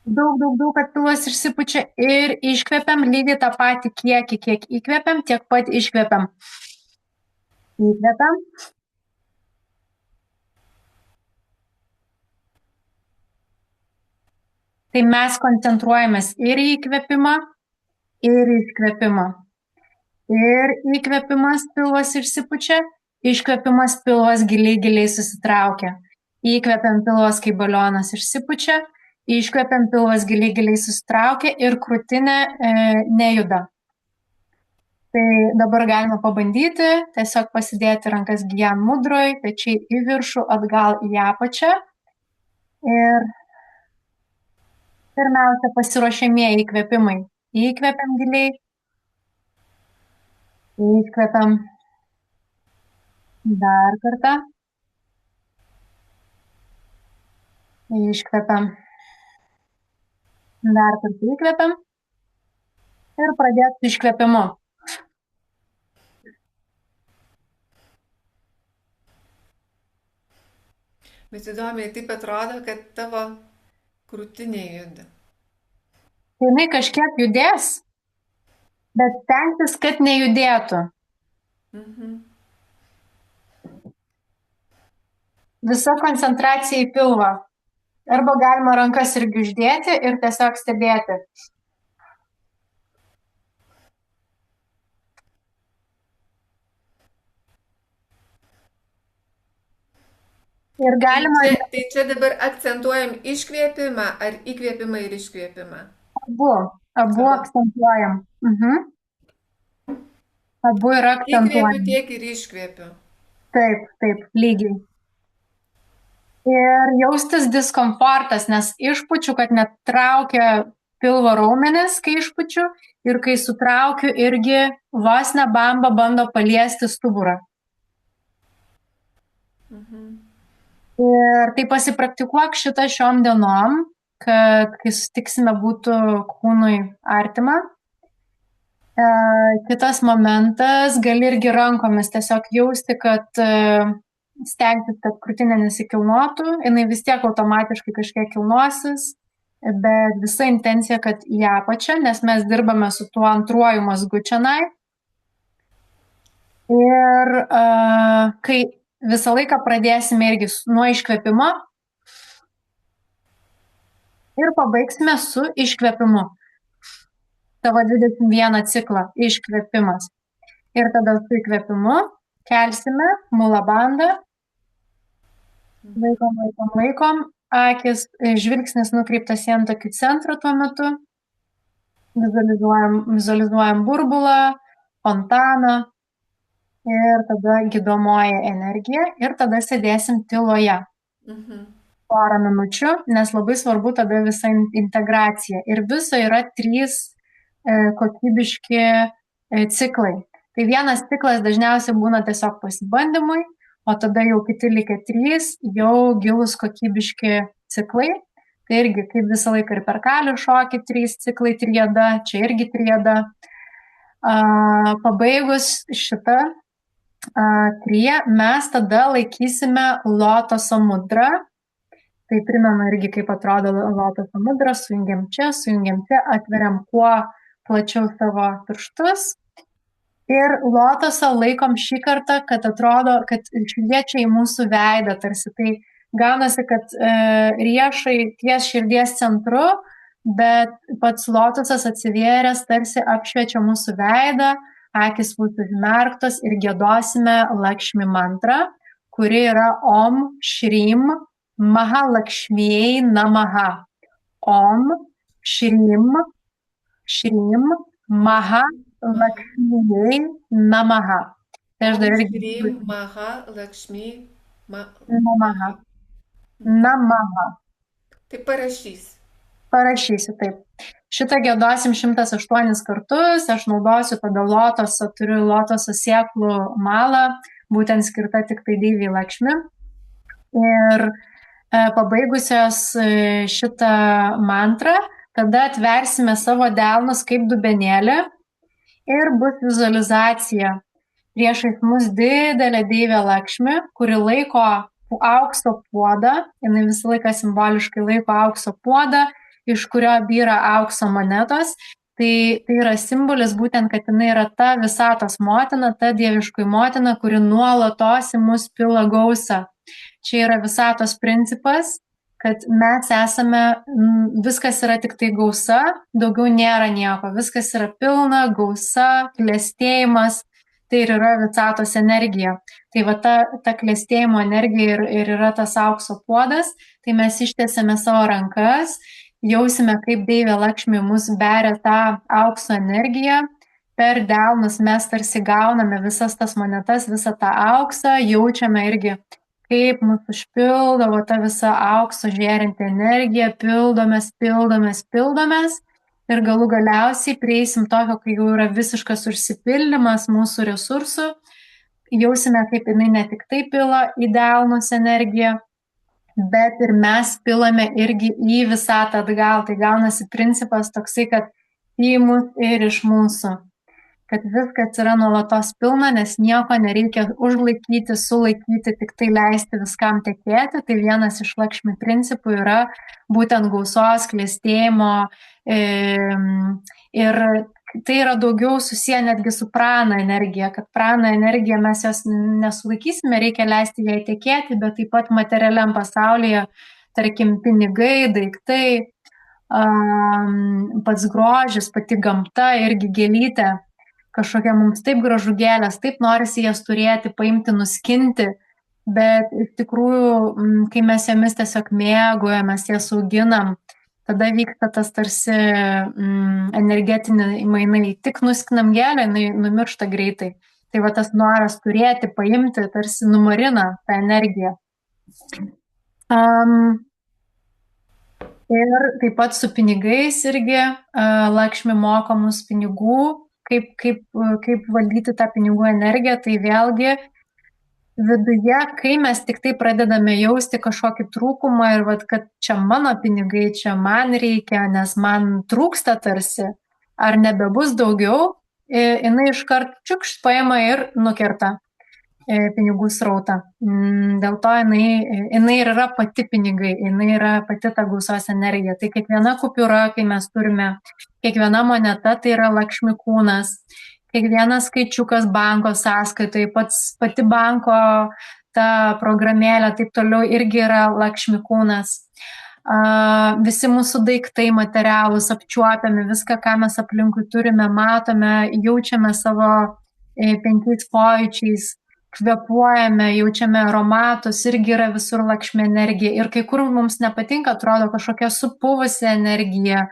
daug, kad pilas išsipučia ir iškvepiam lygiai tą patį kiekį, kiek įkvepiam, tiek pat iškvepiam. Įkvepiam. Tai mes koncentruojamės ir į įkvėpimą, ir į iškvėpimą. Ir įkvėpimas pilvas išsipučia, iškvėpimas pilvas giliai susitraukia. Įkvepiam pilvas kaip balionas išsipučia, Iškvepiam, pilvas giliai giliai susitraukia ir krūtinė nejuda. Tai dabar galima pabandyti, tiesiog pasidėti rankas Gyan mudroj, pečiai į viršų, atgal į apačią. Ir pirmiausia, pasiruošiamieji įkvėpimai. Įkvepiam giliai, įkvepiam dar kartą, iškvepiam, dar kartą įkvepiam ir pradėti su iškvepimu. Bet įdomiai taip atrodo, kad tavo krūtinė juda. Jinai kažkiek judės, bet stengtis, kad nejudėtų. Visa koncentracija į pilvą. Arba galima rankas irgi uždėti ir tiesiog stebėti. Ir galima... Tai čia dabar akcentuojam iškvėpimą ar įkvėpimą ir iškvėpimą? Abu akcentuojam. Abu yra akcentuojam. Įkvėpiu tiek ir iškvėpiu. Taip, lygiai. Ir jaustis diskomfortas, nes išpučiu, kad netraukia pilvo raumenis, kai išpučiu, ir kai sutraukiu, irgi vos ne bamba bando paliesti stuburą. Ir tai pasipraktikuok šitą šiom dienom, kad kai susitiksime būtų kūnui artima. Kitas momentas, gali irgi rankomis tiesiog jausti, kad stengtis, kad krūtinė nesikilnotų, jinai vis tiek automatiškai kažkiek kilnosis, bet visa intencija, kad į apačią, nes mes dirbame su tuo antruoju mazgu čionai. Ir kai visą laiką pradėsime irgi nuo iškvėpimo ir pabaigsime su iškvėpimu. Tavo 21 ciklą iškvėpimas. Ir tada su iškvėpimu kelsime mula bandą, laikom, akis, žvilgsnis nukreiptas į antakių centrą tuo metu, vizualizuojam burbulą, fontaną ir tada gydomoji energija ir tada sėdėsim tyloje. Porą minučių, nes labai svarbu tada visa integracija. Ir viso yra 3 kokybiški ciklai. Tai vienas ciklas dažniausiai būna tiesiog pasibandymui, o tada jau kiti likę 3 jau gilus kokybiški ciklai. Tai irgi kaip visą laiką ir per kalių šokį 3 ciklai triada, čia irgi triada. Pabaigus šitą mes tada laikysime lotoso mudrą. Tai primenu irgi, kaip atrodo lotoso mudra, sujungiam čia, atveriam kuo plačiau savo pirštus. Ir lotosą laikom šį kartą, kad atrodo, kad šviečia į mūsų veidą, tarsi tai gaunasi, kad riešai ties širdies centru, bet pats lotosas atsivėręs tarsi apšviečia mūsų veidą, akis būtų užmerktos ir giedosime Lakšmi mantrą, kuri yra Om Shrim Mahalakšmijai Namaha. Om Shrim Mahalakšmijai Namaha. Tai aš dar irgi... Shrim Mahalakšmi Namaha. Tai Parašysiu, taip. Šitą giedosim 108 kartus, aš naudosiu tada lotosą, turiu lotoso sėklų malą, būtent skirta tik tai Deivei Lakšmi. Ir pabaigusios šitą mantrą, tada atversime savo delnus kaip dubenėlį ir bus vizualizacija. Priešais mus didelė Deivė Lakšmi, kuri laiko aukso puodą, jinai visą laiką simboliškai laiko aukso puodą, iš kurio byra aukso monetos, tai yra simbolis būtent, kad jinai yra ta visatos motina, ta dieviškoji motina, kuri nuolatos į mus pila gausą. Čia yra visatos principas, kad mes esame, viskas yra tik tai gausa, daugiau nėra nieko, viskas yra pilna, gausa, klestėjimas, tai ir yra visatos energija. Tai va ta klestėjimo energija ir yra tas aukso puodas, tai mes ištiesėme savo rankas, jausime, kaip Deivė Lakšmi mus beria tą aukso energiją, per delnus mes tarsi gauname visas tas monetas, visą tą auksą, jaučiame irgi, kaip mus užpildo ta visa aukso žėrinti energija, pildomės, pildomės, pildomės. Ir galų galiausiai prieisim tokio, kai jau yra visiškas užsipildymas mūsų resursų, jausime, kaip jinai ne tik tai pila į delnus energiją, bet ir mes pilame irgi į visatą atgal. Tai gaunasi principas toksai, kad į mus ir iš mūsų. Kad viskas yra nuolatos pilna, nes nieko nereikia užlaikyti, sulaikyti, tik tai leisti viskam tekėti. Tai vienas iš Lakšmi principų yra būtent gausos, klestėjimo ir tai yra daugiau susiję netgi su prana energija, kad prana energija mes jos nesulaikysime, reikia leisti jai tekėti, bet taip pat materialiam pasaulyje, tarkim, pinigai, daiktai, pats grožis, pati gamta, irgi gėlytė, kažkokia mums taip gražu gėlės, taip norisi jas turėti, paimti, nuskinti, bet iš tikrųjų, kai mes jomis tiesiog mėgaujamės, jas auginam, tada vyksta tas tarsi energetiniai mainai. Tik nuskinam gėlę, jinai numiršta greitai. Tai va tas noras turėti, paimti, tarsi numarina tą energiją. Ir taip pat su pinigais irgi Lakšmi moko mus pinigų, kaip valdyti tą pinigų energiją, tai vėlgi viduje, kai mes tik tai pradedame jausti kažkokį trūkumą ir kad čia mano pinigai, čia man reikia, nes man trūksta tarsi, ar nebebus daugiau, jinai iškart čiukšt paima ir nukerta pinigų srautą. Dėl to jinai ir yra pati pinigai, jinai yra pati ta gausos energija. Tai kiekviena kupiūra, kai mes turime, kiekviena moneta, tai yra Lakšmi kūnas. Kiekvienas skaičiukas banko sąskaitai, pati banko ta programėlė, taip toliau irgi yra Lakšmi kūnas. Visi mūsų daiktai materialūs, apčiuopiami, viską, ką mes aplinkui turime, matome, jaučiame savo 5 pojūčiais, kvepuojame, jaučiame aromatus, irgi yra visur Lakšmi energija. Ir kai kur mums nepatinka, atrodo kažkokia supuvusi energija,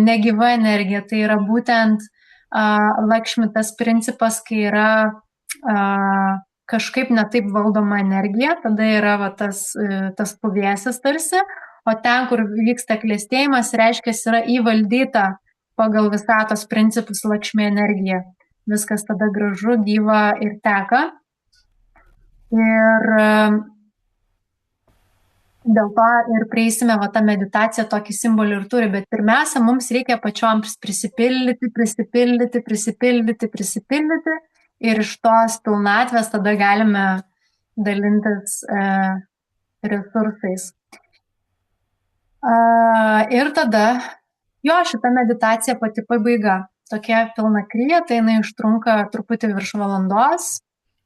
negyva energija. Tai yra būtent Lakšmi tas principas, kai yra kažkaip netaip valdoma energija, tada yra tas puvėsis tarsi, o ten, kur vyksta klestėjimas, reiškia, yra įvaldyta pagal visatos principus Lakšmi energija. Viskas tada gražu, gyva ir teka. Ir dėl to ir prieisime, ta meditacija tokį simbolį ir turi, bet pirmiausia, mums reikia pačioms prisipildyti ir iš tos pilnatvės tada galime dalintis resursais. Ir tada, šita meditacija pati pabaiga, tokia pilna kryja, tai jinai užtrunka truputį virš valandos.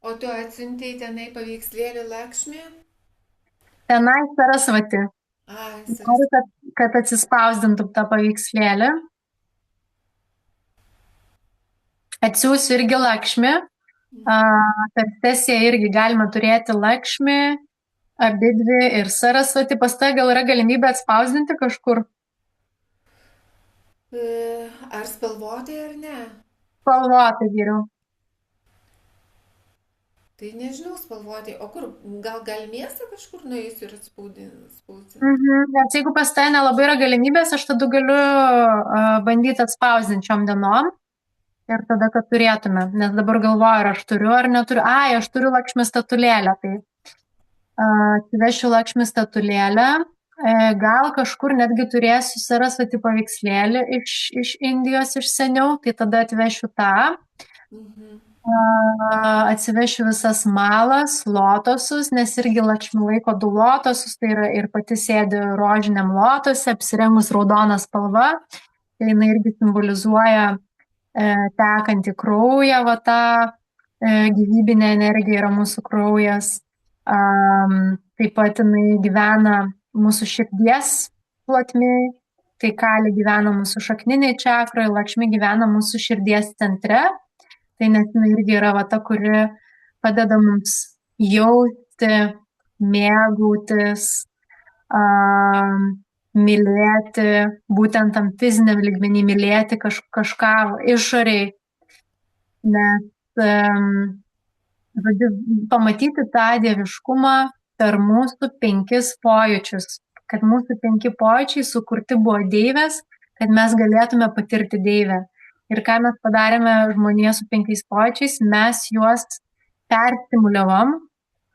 O tu atsiuntei tenai paveikslėlį Lakšmi? Tenai Sarasvati. Noriu, kad atsispausdintum tą paveikslėlį. Atsiųsiu irgi Lakšmi. Per sesiją irgi galima turėti Lakšmi, abidvi ir Sarasvati. Pas tai gal yra galimybė atspausdinti kažkur? Ar spalvotai ar ne? Spalvotai geriau. Tai nežinau spalvotai, o kur, gal miestą kažkur nueisiu ir atspausdinsiu? Nes jeigu pas tai nelabai yra galimybės, aš tada galiu bandyti atspausdinti šiom dienom ir tada, kad turėtume, nes dabar galvoju, ar aš turiu ar neturiu. Aš turiu Lakšmi statulėlę, tai atsivešiu Lakšmi statulėlę, gal kažkur netgi turėsiu Sarasvati paveikslėlį iš Indijos, iš seniau, tai tada atvešiu tą. Atsivešiu visas malas, lotosus, nes irgi Lakšmi laiko 2 lotosus, tai yra ir pati sėdi rožiniam lotose, apsirengus raudoną spalvą, tai jinai irgi simbolizuoja tekantį kraują, tą gyvybinė energija yra mūsų kraujas, taip pat jinai gyvena mūsų širdies plotmėj, tai Kali gyvena mūsų šakniniai čakrai, Lakšmi gyvena mūsų širdies centre. Tai nes jinai irgi yra va ta, kuri padeda mums jausti, mėgautis, mylėti, būtent tam fiziniam lygmenį mylėti kažką išoriai, nes žodžiu, pamatyti tą dieviškumą per mūsų 5 pojūčius, kad mūsų 5 pojūčiai sukurti buvo Deivės, kad mes galėtume patirti Deivę. Ir ką mes padarėme žmonėje su 5 pojūčiais, mes juos perstimuliavom,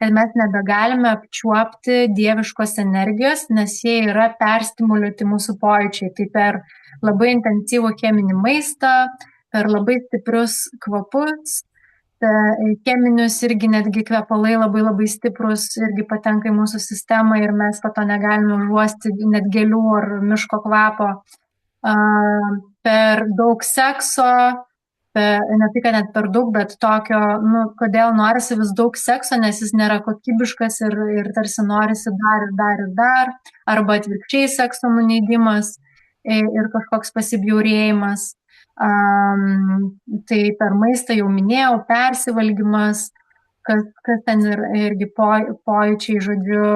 kad mes nebegalime apčiuopti dieviškos energijos, nes jie yra perstimuliuoti mūsų pojūčiai. Tai per labai intensyvų cheminį maistą, per labai stiprius kvapus, cheminius irgi netgi kvepalai labai stiprus irgi patenka į mūsų sistemą ir mes po to negalime užuosti net gėlių ar miško kvapo. Per daug sekso, ne tai, kad net per daug, bet tokio, kodėl norisi vis daug sekso, nes jis nėra kokybiškas ir tarsi norisi dar, arba atvirkščiai sekso nuneigimas ir kažkoks pasibjaurėjimas. Tai per maistą jau minėjau, persivalgymas, kas ten irgi pojūčiai, žodžiu,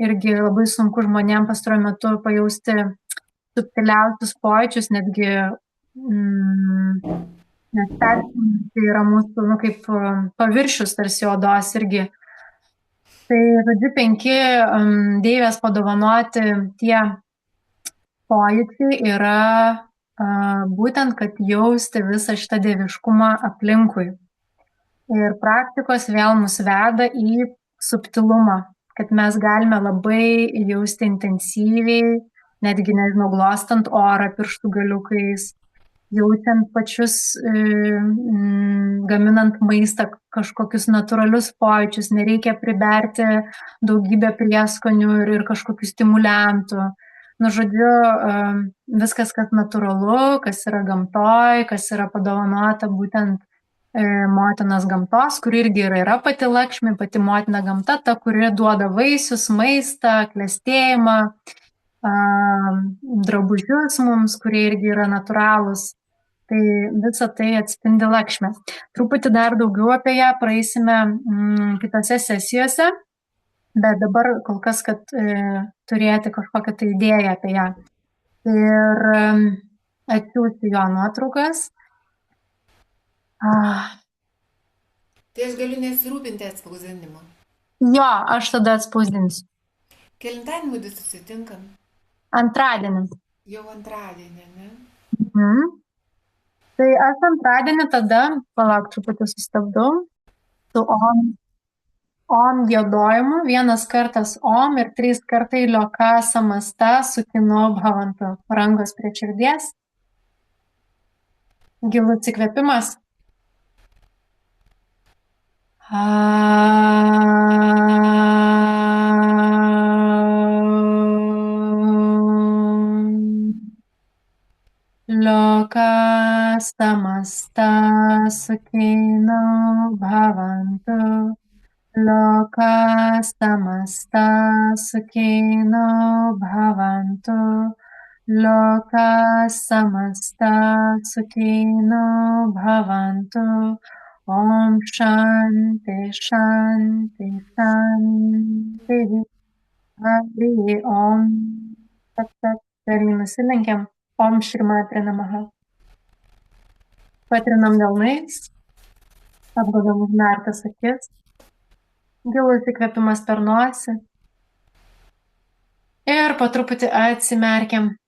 irgi labai sunku žmonėm pastaruoju metu pajausti subtiliausius pojūčius, netgi nes tai yra mūsų, kaip paviršius tarsi odos irgi. Tai, žodžiu, 5 Deivės padovanoti tie pojūčiai yra būtent, kad jausti visą šitą dieviškumą aplinkui. Ir praktikos vėl mus veda į subtilumą, kad mes galime labai jausti intensyviai, netgi, nežinau, glostant orą pirštų galiukais, jaučiant pačius, gaminant maistą, kažkokius natūralius pojūčius, nereikia priberti daugybę prieskonių ir kažkokių stimuliantų. Žodžiu, viskas, kas natūralu, kas yra gamtoj, kas yra padovanota būtent motinos gamtos, kuri irgi yra pati Lakšmi, pati motina gamta, ta, kuri duoda vaisius, maistą, klestėjimą, drabužius mums, kurie irgi yra natūralūs. Tai visą tai atspindi Lakšmi. Truputį dar daugiau apie ją praeisime kitose sesijose, bet dabar kol kas, kad turėti kažkokią tai idėją apie ją. Ir atsiųsiu jo nuotraukas. Tai aš galiu nesirūpinti atspausdinimu. Jo, aš tada atspausdinsiu. Kelintadienį mūdį susitinkam? Antradienį. Jau antradienį, ne? Tai aš antradienį tada, palauk, truputį sustabdau, su Om giedojimu, 1 kartas Om ir 3 kartai Loka Samasta Sukino Bhavantu. Rankos prie širdies. Gilus įkvėpimas. Loka Samasta Sukino Bhavantu. Loka Samasta Sukino Bhavantu. Loka Samasta Sukino Bhavantu. Om Shanti Shanti Shanti. Hari Om. Dar nusilenkiam. Om Shrimatre Namaha. Patrinam delnais. Apgodam užmerktas akis. Gilus įkvėpimas per nosį. Ir po truputį atsimerkiam.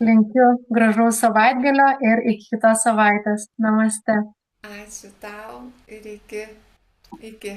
Linkiu gražaus savaitgalio ir iki kitos savaitės. Namaste. Ačiū tau ir iki. Ačiū.